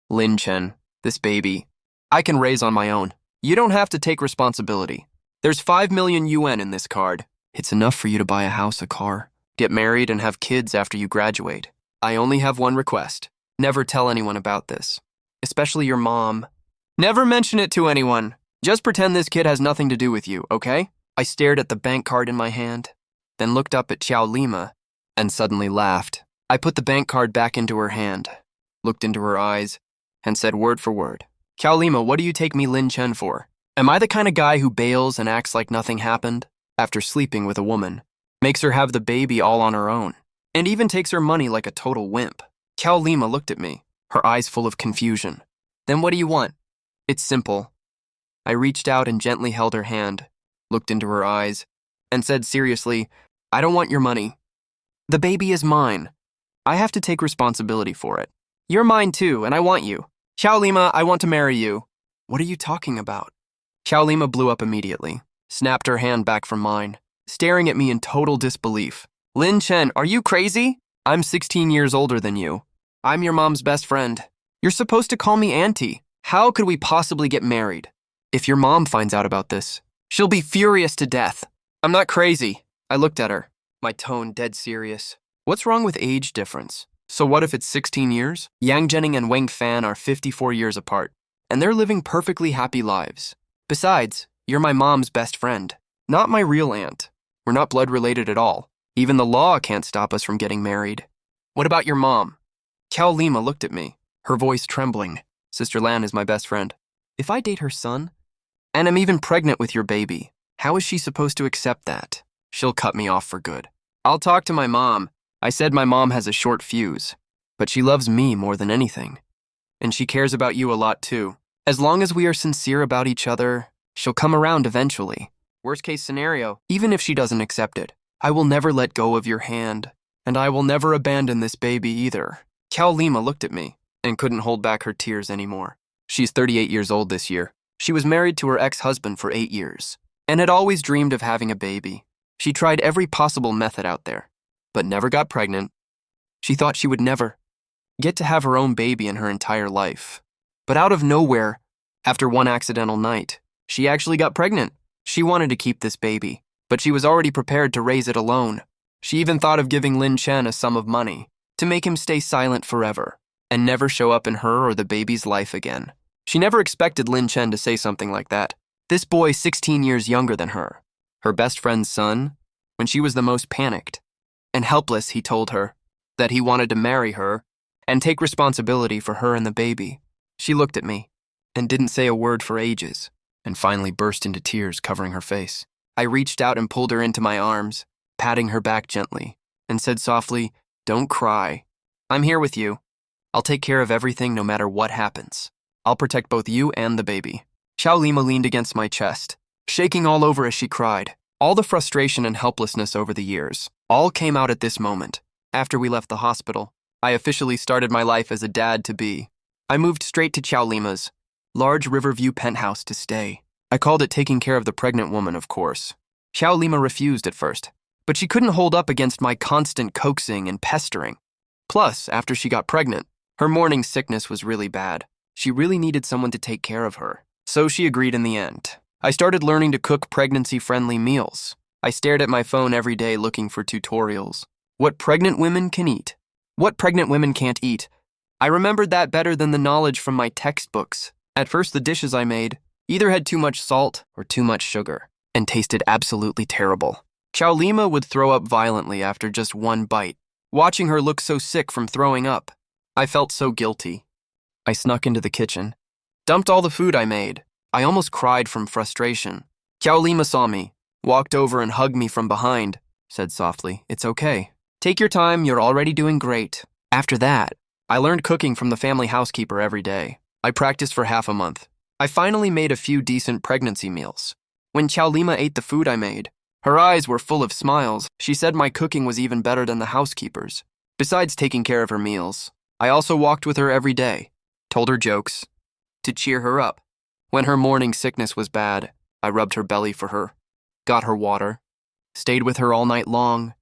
"Lin Chen, this baby, I can raise on my own. You don't have to take responsibility. There's 5 million yuan in this card. It's enough for you to buy a house, a car, get married and have kids after you graduate. I only have one request. Never tell anyone about this, especially your mom. Never mention it to anyone. Just pretend this kid has nothing to do with you, okay? I stared at the bank card in my hand, then looked up at Xiao Lima, and suddenly laughed. I put the bank card back into her hand, looked into her eyes, and said word for word, "Xiao Lima, what do you take me Lin Chen for? Am I the kind of guy who bails and acts like nothing happened after sleeping with a woman, makes her have the baby all on her own, and even takes her money like a total wimp?" Xiao Lima looked at me, her eyes full of confusion. "Then what do you want?" "It's simple." I reached out and gently held her hand, looked into her eyes, and said seriously, "I don't want your money. The baby is mine. I have to take responsibility for it. You're mine too, and I want you. Xiao Lima, I want to marry you." "What are you talking about?" Xiao Lima blew up immediately, snapped her hand back from mine, staring at me in total disbelief. "Lin Chen, are you crazy? I'm 16 years older than you. I'm your mom's best friend. You're supposed to call me auntie. How could we possibly get married? If your mom finds out about this, she'll be furious to death." "I'm not crazy." I looked at her, my tone dead serious. "What's wrong with age difference? So what if it's 16 years? Yang Zhening and Wang Fan are 54 years apart, and they're living perfectly happy lives. Besides, you're my mom's best friend, not my real aunt. We're not blood related at all. Even the law can't stop us from getting married." "What about your mom?" Xiao Lima looked at me, her voice trembling. "Sister Lan is my best friend. If I date her son, and I'm even pregnant with your baby, how is she supposed to accept that? She'll cut me off for good. I'll talk to my mom. I said my mom has a short fuse, but she loves me more than anything. And she cares about you a lot too. As long as we are sincere about each other, she'll come around eventually. Worst case scenario, even if she doesn't accept it, I will never let go of your hand, and I will never abandon this baby either." Xiao Lima looked at me and couldn't hold back her tears anymore. She's 38 years old this year. She was married to her ex-husband for 8 years and had always dreamed of having a baby. She tried every possible method out there, but never got pregnant. She thought she would never get to have her own baby in her entire life. But out of nowhere, after one accidental night, she actually got pregnant. She wanted to keep this baby, but she was already prepared to raise it alone. She even thought of giving Lin Chen a sum of money to make him stay silent forever and never show up in her or the baby's life again. She never expected Lin Chen to say something like that. This boy 16 years younger than her, her best friend's son, when she was the most panicked and helpless, he told her that he wanted to marry her and take responsibility for her and the baby. She looked at me and didn't say a word for ages, and finally burst into tears covering her face. I reached out and pulled her into my arms, patting her back gently, and said softly, "Don't cry. I'm here with you. I'll take care of everything no matter what happens. I'll protect both you and the baby." Xiao Lima leaned against my chest, shaking all over as she cried. All the frustration and helplessness over the years all came out at this moment. After we left the hospital, I officially started my life as a dad-to-be. I moved straight to Xiao Lima's large Riverview penthouse to stay. I called it taking care of the pregnant woman, of course. Xiao Lima refused at first, but she couldn't hold up against my constant coaxing and pestering. Plus, after she got pregnant, her morning sickness was really bad. She really needed someone to take care of her, so she agreed in the end. I started learning to cook pregnancy-friendly meals. I stared at my phone every day looking for tutorials. What pregnant women can eat. What pregnant women can't eat. I remembered that better than the knowledge from my textbooks. At first, the dishes I made either had too much salt or too much sugar and tasted absolutely terrible. Xiao Lima would throw up violently after just one bite. Watching her look so sick from throwing up, I felt so guilty. I snuck into the kitchen, dumped all the food I made. I almost cried from frustration. Xiao Lima saw me, walked over and hugged me from behind, said softly, "It's okay. Take your time, you're already doing great." After that, I learned cooking from the family housekeeper every day. I practiced for half a month. I finally made a few decent pregnancy meals. When Xiao Lima ate the food I made, her eyes were full of smiles. She said my cooking was even better than the housekeeper's. Besides taking care of her meals, I also walked with her every day, told her jokes, to cheer her up. When her morning sickness was bad, I rubbed her belly for her, got her water, stayed with her all night long.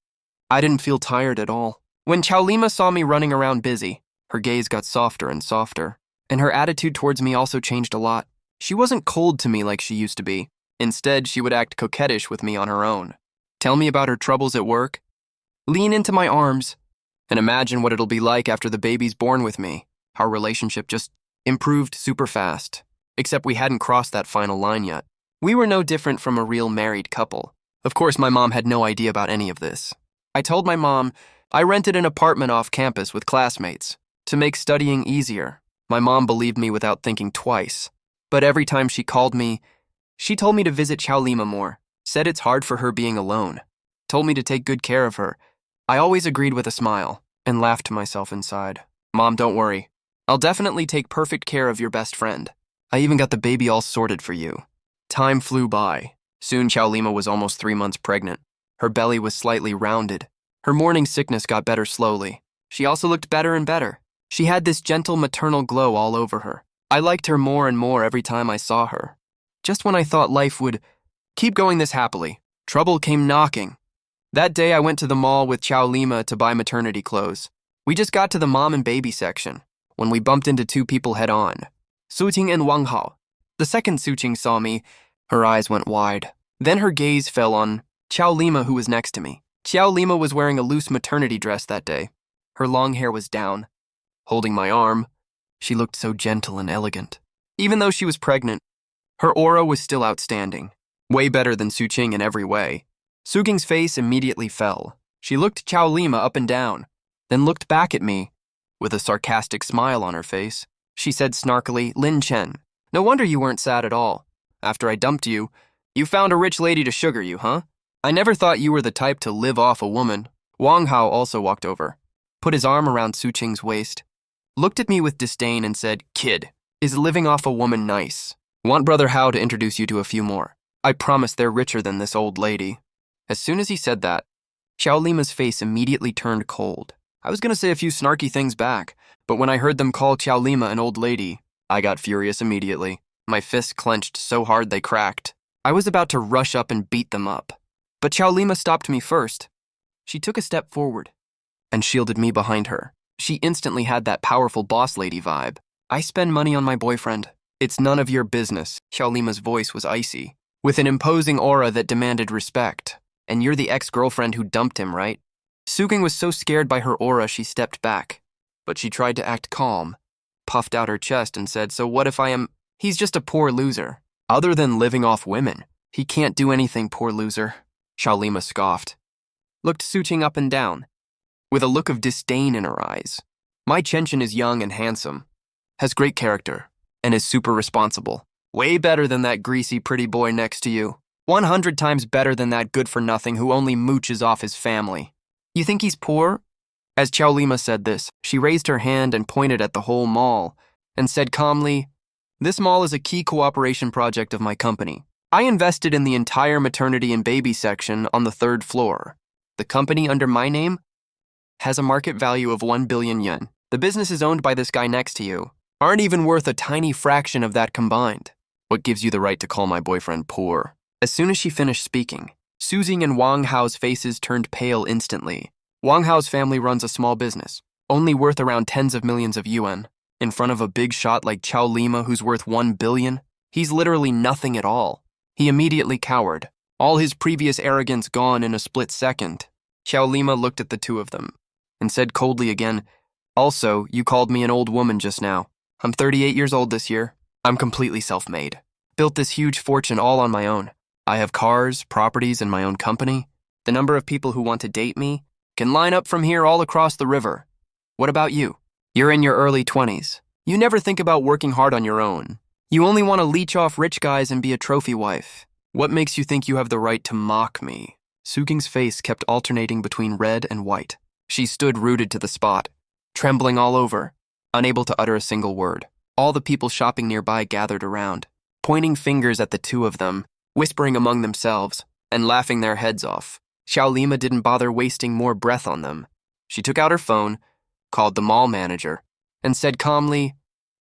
I didn't feel tired at all. When Xiao Lima saw me running around busy, her gaze got softer and softer, and her attitude towards me also changed a lot. She wasn't cold to me like she used to be. Instead, she would act coquettish with me on her own, tell me about her troubles at work, lean into my arms, and imagine what it'll be like after the baby's born with me. Our relationship just improved super fast, except we hadn't crossed that final line yet. We were no different from a real married couple. Of course, my mom had no idea about any of this. I told my mom I rented an apartment off campus with classmates to make studying easier. My mom believed me without thinking twice. But every time she called me, she told me to visit Chaolima more, said it's hard for her being alone, told me to take good care of her. I always agreed with a smile and laughed to myself inside. Mom, don't worry. I'll definitely take perfect care of your best friend. I even got the baby all sorted for you. Time flew by. Soon Chaolima was almost 3 months pregnant. Her belly was slightly rounded. Her morning sickness got better slowly. She also looked better and better. She had this gentle maternal glow all over her. I liked her more and more every time I saw her. Just when I thought life would keep going this happily, trouble came knocking. That day I went to the mall with Chaolima to buy maternity clothes. We just got to the mom and baby section when we bumped into 2 people head-on, Suting and Wang Hao. The second Suting saw me. Her eyes went wide. Then her gaze fell on Chaolima, who was next to me. Chaolima was wearing a loose maternity dress that day. Her long hair was down. Holding my arm, she looked so gentle and elegant. Even though she was pregnant, her aura was still outstanding, way better than Suqing in every way. Suging's face immediately fell. She looked Chaolima up and down, then looked back at me. With a sarcastic smile on her face, she said snarkily, Lin Chen, no wonder you weren't sad at all. After I dumped you, you found a rich lady to sugar you, huh? I never thought you were the type to live off a woman. Wang Hao also walked over, put his arm around Suqing's waist, looked at me with disdain and said, Kid, is living off a woman nice? Want Brother Hao to introduce you to a few more. I promise they're richer than this old lady. As soon as he said that, Chaolima's face immediately turned cold. I was going to say a few snarky things back, but when I heard them call Chaolima an old lady, I got furious immediately. My fists clenched so hard they cracked. I was about to rush up and beat them up. But Chaolima stopped me first. She took a step forward and shielded me behind her. She instantly had that powerful boss lady vibe. I spend money on my boyfriend. It's none of your business. Chaolima's voice was icy, with an imposing aura that demanded respect. And you're the ex-girlfriend who dumped him, right? Suging was so scared by her aura she stepped back. But she tried to act calm, puffed out her chest and said, so what if I am... He's just a poor loser. Other than living off women, he can't do anything, poor loser. Chaolima scoffed, looked Suqing up and down, with a look of disdain in her eyes. My Chenchen is young and handsome, has great character, and is super responsible. Way better than that greasy pretty boy next to you. 100 times better than that good-for-nothing who only mooches off his family. You think he's poor? As Chaolima said this, she raised her hand and pointed at the whole mall, and said calmly, this mall is a key cooperation project of my company. I invested in the entire maternity and baby section on the 3rd floor. The company under my name has a market value of 1 billion yen. The businesses owned by this guy next to you aren't even worth a tiny fraction of that combined. What gives you the right to call my boyfriend poor? As soon as she finished speaking, Suzing and Wang Hao's faces turned pale instantly. Wang Hao's family runs a small business, only worth around tens of millions of yuan. In front of a big shot like Chaolima who's worth 1 billion, he's literally nothing at all. He immediately cowered, all his previous arrogance gone in a split second. Chaolima looked at the 2 of them and said coldly again, also, you called me an old woman just now. I'm 38 years old this year. I'm completely self-made. Built this huge fortune all on my own. I have cars, properties, and my own company. The number of people who want to date me can line up from here all across the river. What about you? You're in your early 20s. You never think about working hard on your own. You only want to leech off rich guys and be a trophy wife. What makes you think you have the right to mock me? Suging's face kept alternating between red and white. She stood rooted to the spot, trembling all over, unable to utter a single word. All the people shopping nearby gathered around, pointing fingers at the 2 of them, whispering among themselves, and laughing their heads off. Chaolima didn't bother wasting more breath on them. She took out her phone, called the mall manager, and said calmly,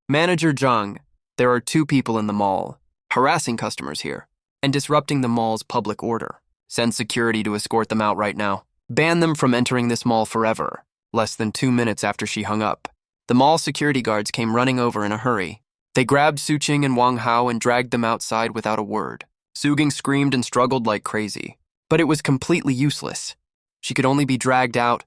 Manager Zhang, there are 2 people in the mall, harassing customers here, and disrupting the mall's public order. Send security to escort them out right now. Ban them from entering this mall forever. Less than 2 minutes after she hung up, the mall security guards came running over in a hurry. They grabbed Suqing and Wang Hao and dragged them outside without a word. Suging screamed and struggled like crazy, but it was completely useless. She could only be dragged out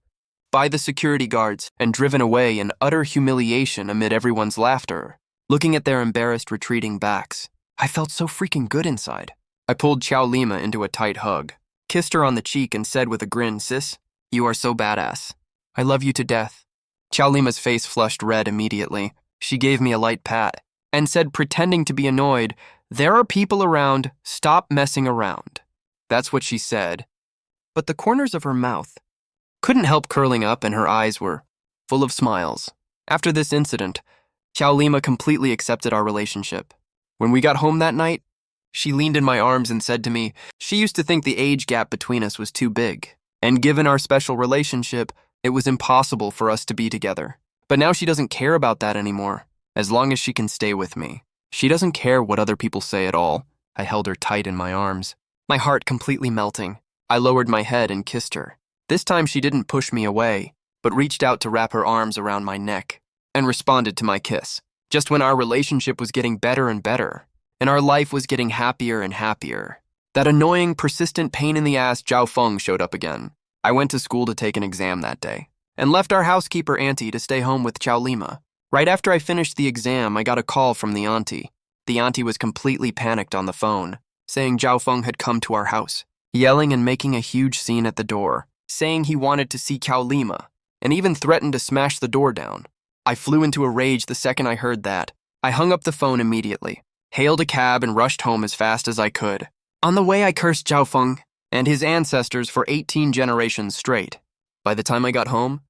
by the security guards and driven away in utter humiliation amid everyone's laughter. Looking at their embarrassed, retreating backs, I felt so freaking good inside. I pulled Chow Lima into a tight hug, kissed her on the cheek, and said with a grin, "Sis, you are so badass. I love you to death." Chow Lima's face flushed red immediately. She gave me a light pat and said, pretending to be annoyed, "There are people around. Stop messing around." That's what she said. But the corners of her mouth couldn't help curling up, and her eyes were full of smiles. After this incident, Chow Lima completely accepted our relationship. When we got home that night, she leaned in my arms and said to me, she used to think the age gap between us was too big, and given our special relationship, it was impossible for us to be together. But now she doesn't care about that anymore, as long as she can stay with me. She doesn't care what other people say at all. I held her tight in my arms, my heart completely melting. I lowered my head and kissed her. This time she didn't push me away, but reached out to wrap her arms around my neck and responded to my kiss. Just when our relationship was getting better and better, and our life was getting happier and happier, that annoying, persistent pain in the ass Zhao Feng showed up again. I went to school to take an exam that day, and left our housekeeper auntie to stay home with Chow Lima. Right after I finished the exam, I got a call from the auntie. The auntie was completely panicked on the phone, saying Zhao Feng had come to our house, yelling and making a huge scene at the door, saying he wanted to see Chow Lima, and even threatened to smash the door down. I flew into a rage the second I heard that. I hung up the phone immediately, hailed a cab, and rushed home as fast as I could. On the way, I cursed Zhao Feng and his ancestors for 18 generations straight. By the time I got home,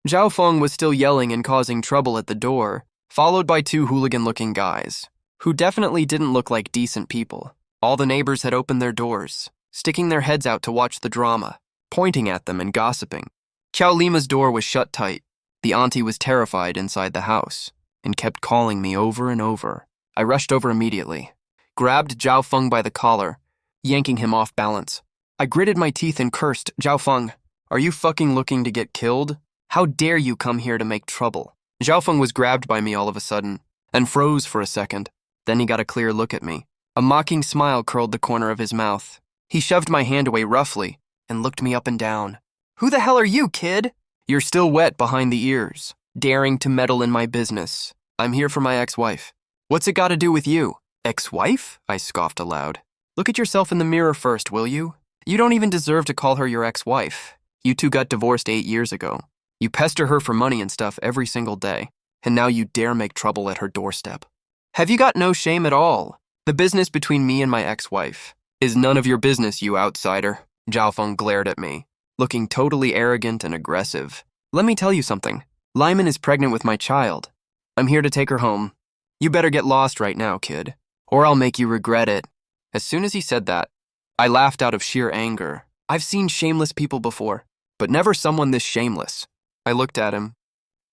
Zhao Feng was still yelling and causing trouble at the door, followed by two hooligan-looking guys, who definitely didn't look like decent people. All the neighbors had opened their doors, sticking their heads out to watch the drama, pointing at them and gossiping. Chow Lima's door was shut tight. The auntie was terrified inside the house and kept calling me over and over. I rushed over immediately, grabbed Zhao Feng by the collar, yanking him off balance. I gritted my teeth and cursed, "Zhao Feng, are you fucking looking to get killed? How dare you come here to make trouble?" Zhao Feng was grabbed by me all of a sudden and froze for a second. Then he got a clear look at me. A mocking smile curled the corner of his mouth. He shoved my hand away roughly and looked me up and down. "Who the hell are you, kid? You're still wet behind the ears, daring to meddle in my business. I'm here for my ex-wife." "What's it got to do with you?" "Ex-wife?" I scoffed aloud. "Look at yourself in the mirror first, will you? You don't even deserve to call her your ex-wife. You two got divorced 8 years ago. You pester her for money and stuff every single day, and now you dare make trouble at her doorstep. Have you got no shame at all? The business between me and my ex-wife is none of your business, you outsider." Zhao Feng glared at me, looking totally arrogant and aggressive. "Let me tell you something. Lyman is pregnant with my child. I'm here to take her home. You better get lost right now, kid, or I'll make you regret it." As soon as he said that, I laughed out of sheer anger. I've seen shameless people before, but never someone this shameless. I looked at him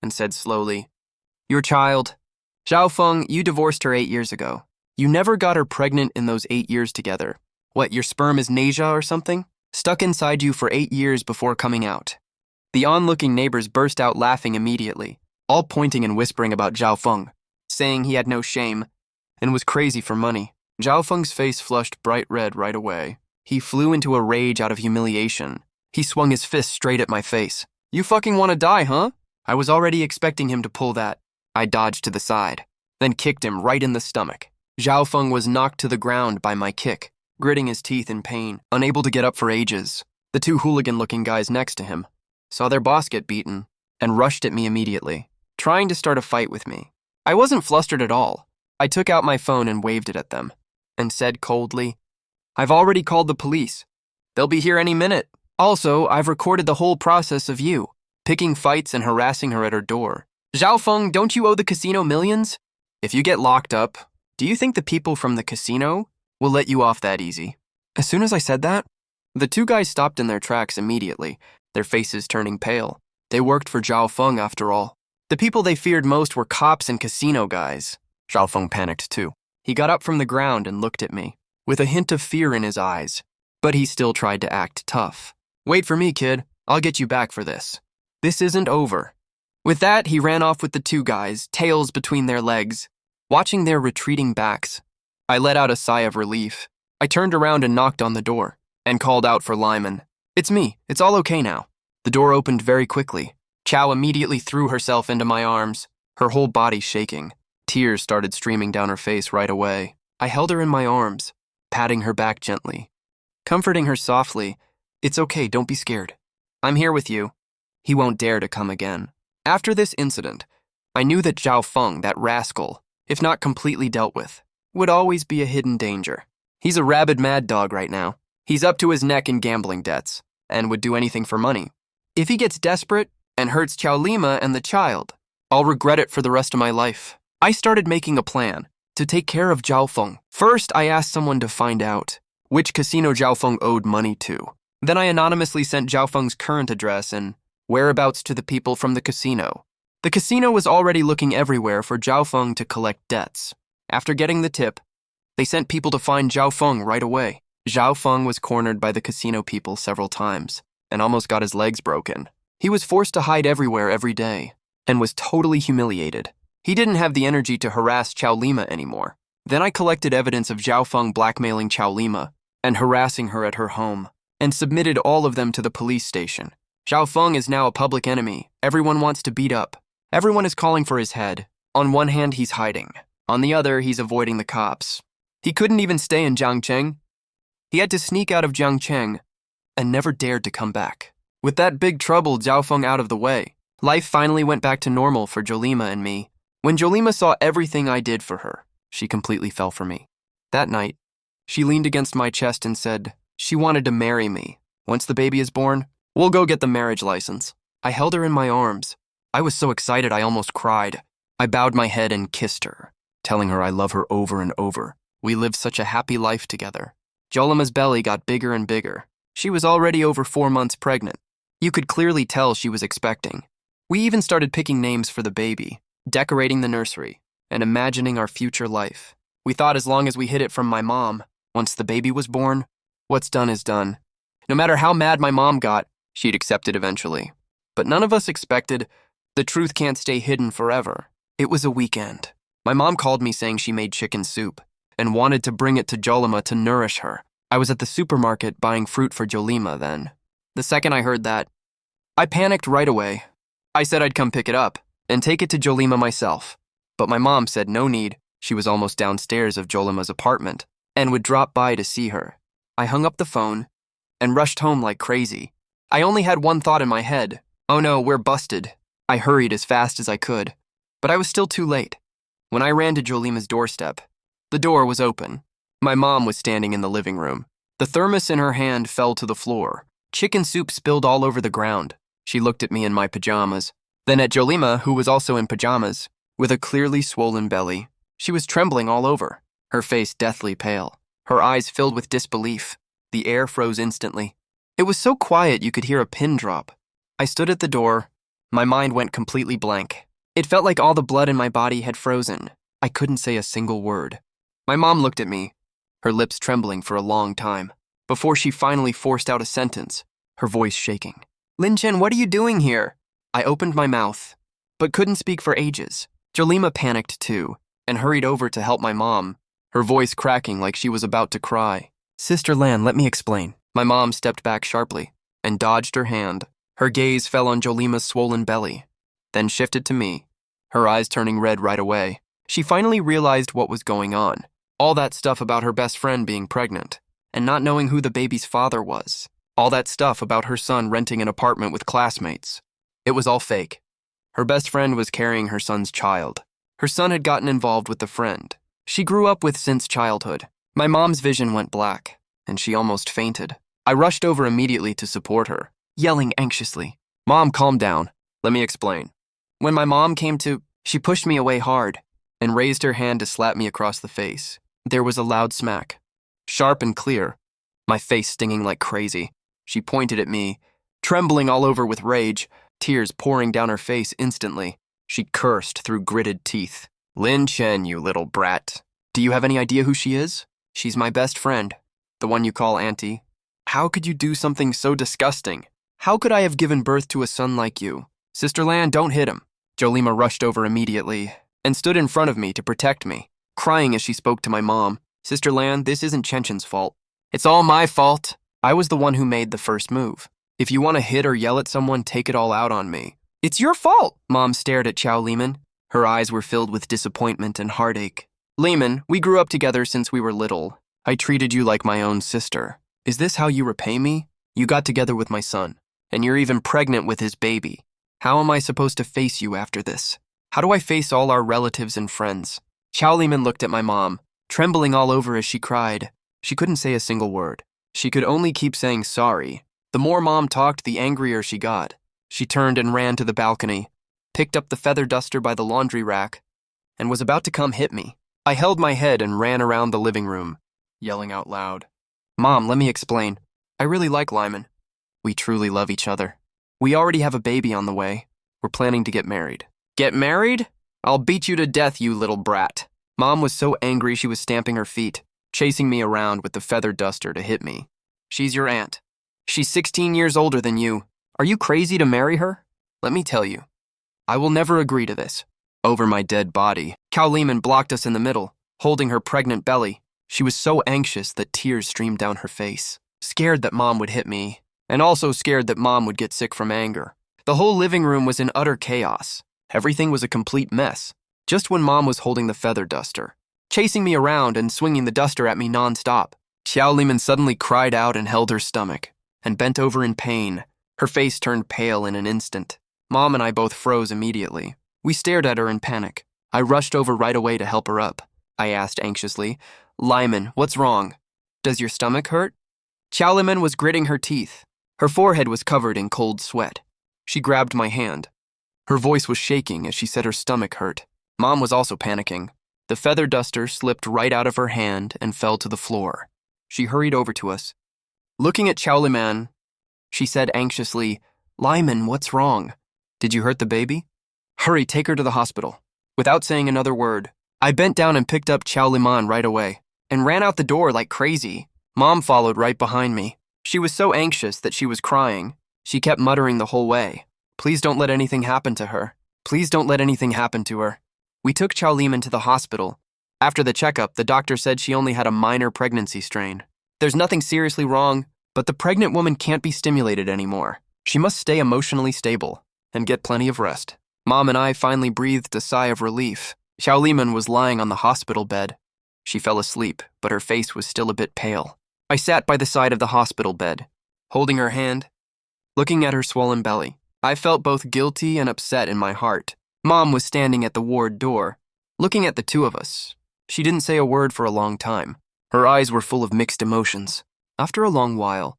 and said slowly, "Your child. Zhao Feng, you divorced her 8 years ago. You never got her pregnant in those 8 years together. What, your sperm is Nasia or something? Stuck inside you for 8 years before coming out." The onlooking neighbors burst out laughing immediately, all pointing and whispering about Zhao Feng, saying he had no shame and was crazy for money. Zhao Feng's face flushed bright red right away. He flew into a rage out of humiliation. He swung his fist straight at my face. "You fucking want to die, huh?" I was already expecting him to pull that. I dodged to the side, then kicked him right in the stomach. Zhao Feng was knocked to the ground by my kick, gritting his teeth in pain, unable to get up for ages. The two hooligan-looking guys next to him saw their boss get beaten and rushed at me immediately, trying to start a fight with me. I wasn't flustered at all. I took out my phone and waved it at them and said coldly, "I've already called the police. They'll be here any minute. Also, I've recorded the whole process of you picking fights and harassing her at her door. Zhao Feng, don't you owe the casino millions? If you get locked up, do you think the people from the casino will let you off that easy?" As soon as I said that, the two guys stopped in their tracks immediately, their faces turning pale. They worked for Zhao Feng after all. The people they feared most were cops and casino guys. Zhao Feng panicked too. He got up from the ground and looked at me, with a hint of fear in his eyes, but he still tried to act tough. "Wait for me, kid. I'll get you back for this. This isn't over." With that, he ran off with the two guys, tails between their legs. Watching their retreating backs, I let out a sigh of relief. I turned around and knocked on the door, and called out for Lyman. "It's me. It's all okay now." The door opened very quickly. Chow immediately threw herself into my arms, her whole body shaking. Tears started streaming down her face right away. I held her in my arms, patting her back gently, comforting her softly. It's okay, don't be scared. I'm here with you. He won't dare to come again. After this incident, I knew that Zhao Feng, that rascal, if not completely dealt with, would always be a hidden danger. He's a rabid mad dog right now. He's up to his neck in gambling debts and would do anything for money. If he gets desperate and hurts Qiao Lima and the child, I'll regret it for the rest of my life. I started making a plan to take care of Zhao Feng. First, I asked someone to find out which casino Zhao Feng owed money to. Then I anonymously sent Zhao Feng's current address and whereabouts to the people from the casino. The casino was already looking everywhere for Zhao Feng to collect debts. After getting the tip, they sent people to find Zhao Feng right away. Zhao Feng was cornered by the casino people several times and almost got his legs broken. He was forced to hide everywhere every day and was totally humiliated. He didn't have the energy to harass Qiao Lima anymore. Then I collected evidence of Zhao Feng blackmailing Qiao Lima and harassing her at her home and submitted all of them to the police station. Zhao Feng is now a public enemy. Everyone wants to beat up. Everyone is calling for his head. On one hand, he's hiding. On the other, he's avoiding the cops. He couldn't even stay in Jiangcheng. He had to sneak out of Jiangcheng and never dared to come back. With that big trouble Zhao Feng out of the way, life finally went back to normal for Jolima and me. When Jolima saw everything I did for her, she completely fell for me. That night, she leaned against my chest and said she wanted to marry me. Once the baby is born, we'll go get the marriage license. I held her in my arms. I was so excited I almost cried. I bowed my head and kissed her, telling her I love her over and over. We lived such a happy life together. Jolima's belly got bigger and bigger. She was already over 4 months pregnant. You could clearly tell she was expecting. We even started picking names for the baby, decorating the nursery, and imagining our future life. We thought as long as we hid it from my mom, once the baby was born, what's done is done. No matter how mad my mom got, she'd accept it eventually. But none of us expected the truth can't stay hidden forever. It was a weekend. My mom called me saying she made chicken soup and wanted to bring it to Jolima to nourish her. I was at the supermarket buying fruit for Jolima then. The second I heard that, I panicked right away. I said I'd come pick it up and take it to Jolima myself. But my mom said no need. She was almost downstairs of Jolima's apartment and would drop by to see her. I hung up the phone and rushed home like crazy. I only had one thought in my head. Oh no, we're busted. I hurried as fast as I could, but I was still too late. When I ran to Jolima's doorstep, the door was open. My mom was standing in the living room. The thermos in her hand fell to the floor. Chicken soup spilled all over the ground. She looked at me in my pajamas, then at Jolima, who was also in pajamas, with a clearly swollen belly. She was trembling all over, her face deathly pale, her eyes filled with disbelief. The air froze instantly. It was so quiet you could hear a pin drop. I stood at the door. My mind went completely blank. It felt like all the blood in my body had frozen. I couldn't say a single word. My mom looked at me, her lips trembling for a long time, before she finally forced out a sentence, her voice shaking. Lin Chen, what are you doing here? I opened my mouth, but couldn't speak for ages. Jolima panicked too, and hurried over to help my mom, her voice cracking like she was about to cry. Sister Lan, let me explain. My mom stepped back sharply and dodged her hand. Her gaze fell on Jolima's swollen belly, then shifted to me, her eyes turning red right away. She finally realized what was going on. All that stuff about her best friend being pregnant and not knowing who the baby's father was. All that stuff about her son renting an apartment with classmates. It was all fake. Her best friend was carrying her son's child. Her son had gotten involved with the friend she grew up with since childhood. My mom's vision went black, and she almost fainted. I rushed over immediately to support her, yelling anxiously, Mom, calm down. Let me explain. When my mom came to, she pushed me away hard and raised her hand to slap me across the face. There was a loud smack, sharp and clear, my face stinging like crazy. She pointed at me, trembling all over with rage, tears pouring down her face instantly. She cursed through gritted teeth. Lin Chen, you little brat. Do you have any idea who she is? She's my best friend, the one you call Auntie. How could you do something so disgusting? How could I have given birth to a son like you? Sister Lan, don't hit him. Jolima rushed over immediately and stood in front of me to protect me, crying as she spoke to my mom. Sister Lan, this isn't Chenchen's fault. It's all my fault. I was the one who made the first move. If you want to hit or yell at someone, take it all out on me. It's your fault. Mom stared at Qiao Liman. Her eyes were filled with disappointment and heartache. Liman, we grew up together since we were little. I treated you like my own sister. Is this how you repay me? You got together with my son, and you're even pregnant with his baby. How am I supposed to face you after this? How do I face all our relatives and friends? Chow Liman looked at my mom, trembling all over as she cried. She couldn't say a single word. She could only keep saying sorry. The more Mom talked, the angrier she got. She turned and ran to the balcony, picked up the feather duster by the laundry rack, and was about to come hit me. I held my head and ran around the living room, yelling out loud. Mom, let me explain. I really like Lyman. We truly love each other. We already have a baby on the way. We're planning to get married. Get married? I'll beat you to death, you little brat. Mom was so angry she was stamping her feet, chasing me around with the feather duster to hit me. She's your aunt. She's 16 years older than you. Are you crazy to marry her? Let me tell you, I will never agree to this. Over my dead body, Chow Liman blocked us in the middle, holding her pregnant belly. She was so anxious that tears streamed down her face, scared that Mom would hit me, and also scared that Mom would get sick from anger. The whole living room was in utter chaos. Everything was a complete mess. Just when Mom was holding the feather duster, chasing me around and swinging the duster at me nonstop, Chow Liman suddenly cried out and held her stomach, and bent over in pain. Her face turned pale in an instant. Mom and I both froze immediately. We stared at her in panic. I rushed over right away to help her up. I asked anxiously, Lyman, what's wrong? Does your stomach hurt? Chow Liman was gritting her teeth. Her forehead was covered in cold sweat. She grabbed my hand. Her voice was shaking as she said her stomach hurt. Mom was also panicking. The feather duster slipped right out of her hand and fell to the floor. She hurried over to us. Looking at Chow Liman, she said anxiously, Lyman, what's wrong? Did you hurt the baby? Hurry, take her to the hospital. Without saying another word, I bent down and picked up Chow Liman right away and ran out the door like crazy. Mom followed right behind me. She was so anxious that she was crying. She kept muttering the whole way, Please don't let anything happen to her. Please don't let anything happen to her. We took Chow Liman to the hospital. After the checkup, the doctor said she only had a minor pregnancy strain. There's nothing seriously wrong, but the pregnant woman can't be stimulated anymore. She must stay emotionally stable and get plenty of rest. Mom and I finally breathed a sigh of relief. Chow Liman was lying on the hospital bed. She fell asleep, but her face was still a bit pale. I sat by the side of the hospital bed, holding her hand, looking at her swollen belly. I felt both guilty and upset in my heart. Mom was standing at the ward door, looking at the two of us. She didn't say a word for a long time. Her eyes were full of mixed emotions. After a long while,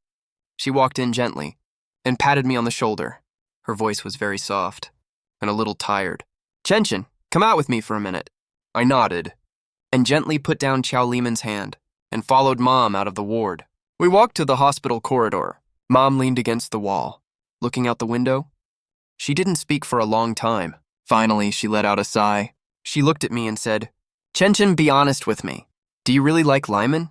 she walked in gently and patted me on the shoulder. Her voice was very soft and a little tired. Chenchin, come out with me for a minute. I nodded and gently put down Chow Liman's hand and followed Mom out of the ward. We walked to the hospital corridor. Mom leaned against the wall, looking out the window. She didn't speak for a long time. Finally, she let out a sigh. She looked at me and said, Chenchin, be honest with me. Do you really like Lyman?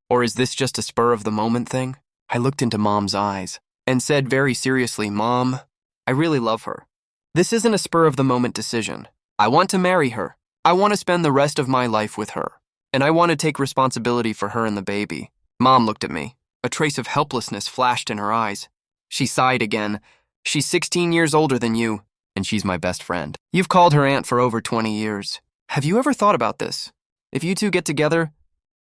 Or is this just a spur-of-the-moment thing? I looked into Mom's eyes and said very seriously, Mom, I really love her. This isn't a spur-of-the-moment decision. I want to marry her. I want to spend the rest of my life with her. And I want to take responsibility for her and the baby. Mom looked at me. A trace of helplessness flashed in her eyes. She sighed again. She's 16 years older than you, and she's my best friend. You've called her aunt for over 20 years. Have you ever thought about this? If you two get together,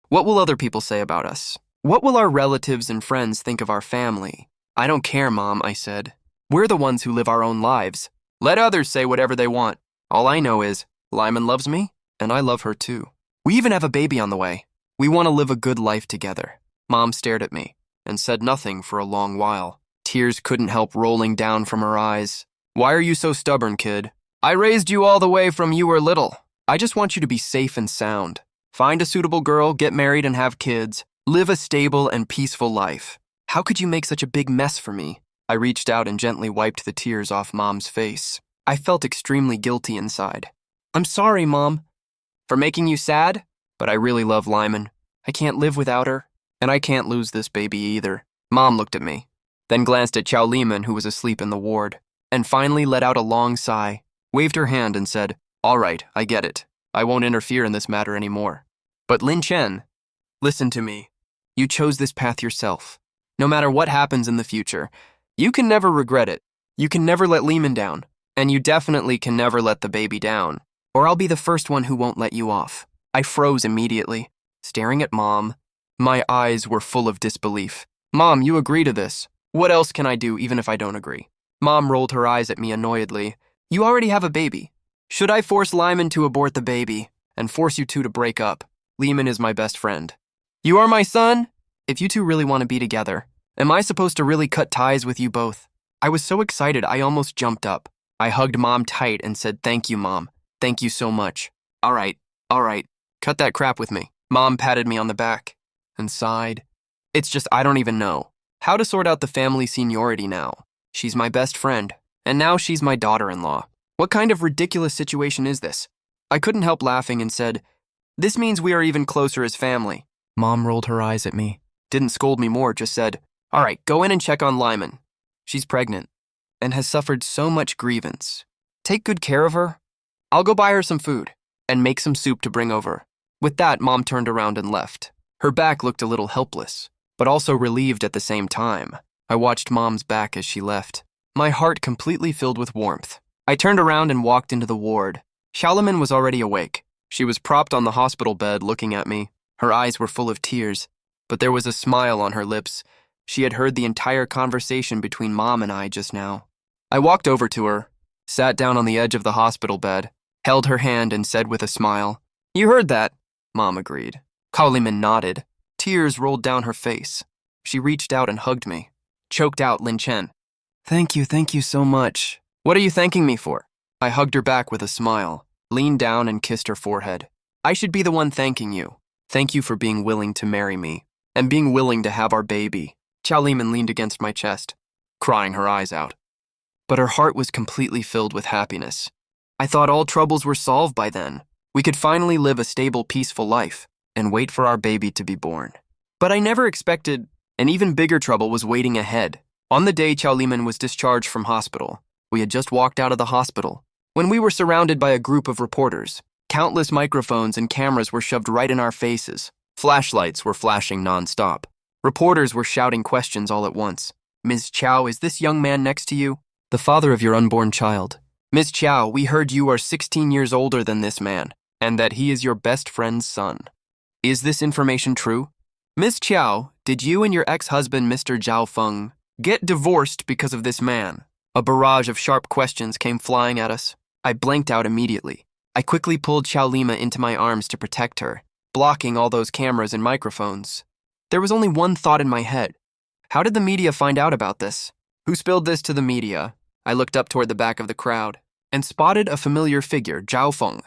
what will other people say about us? What will our relatives and friends think of our family? I don't care, Mom, I said. We're the ones who live our own lives. Let others say whatever they want. All I know is, Lyman loves me, and I love her too. We even have a baby on the way. We want to live a good life together. Mom stared at me and said nothing for a long while. Tears couldn't help rolling down from her eyes. Why are you so stubborn, kid? I raised you all the way from you were little. I just want you to be safe and sound. Find a suitable girl, get married and have kids. Live a stable and peaceful life. How could you make such a big mess for me? I reached out and gently wiped the tears off Mom's face. I felt extremely guilty inside. I'm sorry, Mom, for making you sad, but I really love Lyman. I can't live without her, and I can't lose this baby either. Mom looked at me, then glanced at Chow Liman, who was asleep in the ward, and finally let out a long sigh, waved her hand and said, All right, I get it. I won't interfere in this matter anymore. But Lin Chen, listen to me. You chose this path yourself. No matter what happens in the future, you can never regret it. You can never let Lyman down, and you definitely can never let the baby down, or I'll be the first one who won't let you off. I froze immediately, staring at Mom, My eyes were full of disbelief. Mom, you agree to this. What else can I do even if I don't agree? Mom rolled her eyes at me annoyedly. You already have a baby. Should I force Lyman to abort the baby and force you two to break up? Lyman is my best friend. You are my son? If you two really want to be together, am I supposed to really cut ties with you both? I was so excited I almost jumped up. I hugged Mom tight and said, thank you, Mom. Thank you so much. All right. Cut that crap with me. Mom patted me on the back and sighed. It's just I don't even know how to sort out the family seniority now. She's my best friend, and now she's my daughter-in-law. What kind of ridiculous situation is this? I couldn't help laughing and said, this means we are even closer as family. Mom rolled her eyes at me, didn't scold me more, just said, all right, go in and check on Lyman. She's pregnant and has suffered so much grievance. Take good care of her. I'll go buy her some food and make some soup to bring over. With that, Mom turned around and left. Her back looked a little helpless, but also relieved at the same time. I watched Mom's back as she left, my heart completely filled with warmth. I turned around and walked into the ward. Charlemagne was already awake. She was propped on the hospital bed looking at me. Her eyes were full of tears, but there was a smile on her lips. She had heard the entire conversation between Mom and I just now. I walked over to her, sat down on the edge of the hospital bed, held her hand and said with a smile, you heard that? Mom agreed. Charlemagne nodded. Tears rolled down her face. She reached out and hugged me. Choked out Lin Chen. Thank you so much. What are you thanking me for? I hugged her back with a smile, leaned down and kissed her forehead. I should be the one thanking you. Thank you for being willing to marry me, and being willing to have our baby. Charlemagne leaned against my chest, crying her eyes out. But her heart was completely filled with happiness. I thought all troubles were solved by then. We could finally live a stable, peaceful life, and wait for our baby to be born. But I never expected an even bigger trouble was waiting ahead. On the day Charlemagne was discharged from hospital, we had just walked out of the hospital when we were surrounded by a group of reporters. Countless microphones and cameras were shoved right in our faces. Flashlights were flashing nonstop. Reporters were shouting questions all at once. Ms. Chow, is this young man next to you? The father of your unborn child. Ms. Chow, we heard you are 16 years older than this man, and that he is your best friend's son. Is this information true? Ms. Chow, did you and your ex-husband, Mr. Zhao Feng, get divorced because of this man? A barrage of sharp questions came flying at us. I blanked out immediately. I quickly pulled Xiaolima into my arms to protect her, blocking all those cameras and microphones. There was only one thought in my head. How did the media find out about this? Who spilled this to the media? I looked up toward the back of the crowd and spotted a familiar figure, Zhao Feng.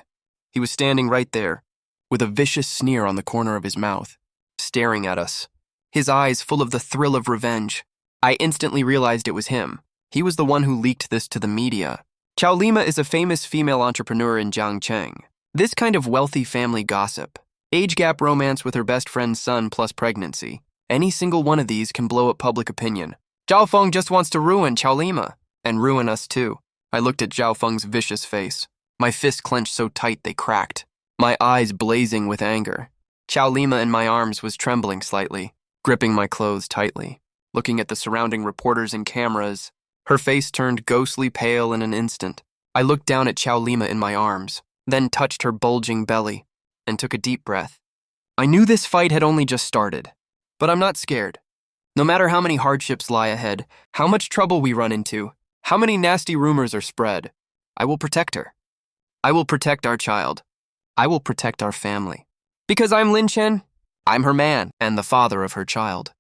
He was standing right there, with a vicious sneer on the corner of his mouth, staring at us, his eyes full of the thrill of revenge. I instantly realized it was him. He was the one who leaked this to the media. Chao Lima is a famous female entrepreneur in Jiangcheng. This kind of wealthy family gossip, age gap romance with her best friend's son plus pregnancy, any single one of these can blow up public opinion. Zhao Feng just wants to ruin Chao Lima, and ruin us too. I looked at Zhao Feng's vicious face. My fists clenched so tight they cracked, my eyes blazing with anger. Chao Lima in my arms was trembling slightly, gripping my clothes tightly. Looking at the surrounding reporters and cameras, her face turned ghostly pale in an instant. I looked down at Chao Lima in my arms, then touched her bulging belly, and took a deep breath. I knew this fight had only just started, but I'm not scared. No matter how many hardships lie ahead, how much trouble we run into, how many nasty rumors are spread, I will protect her. I will protect our child. I will protect our family. Because I'm Lin Chen, I'm her man and the father of her child.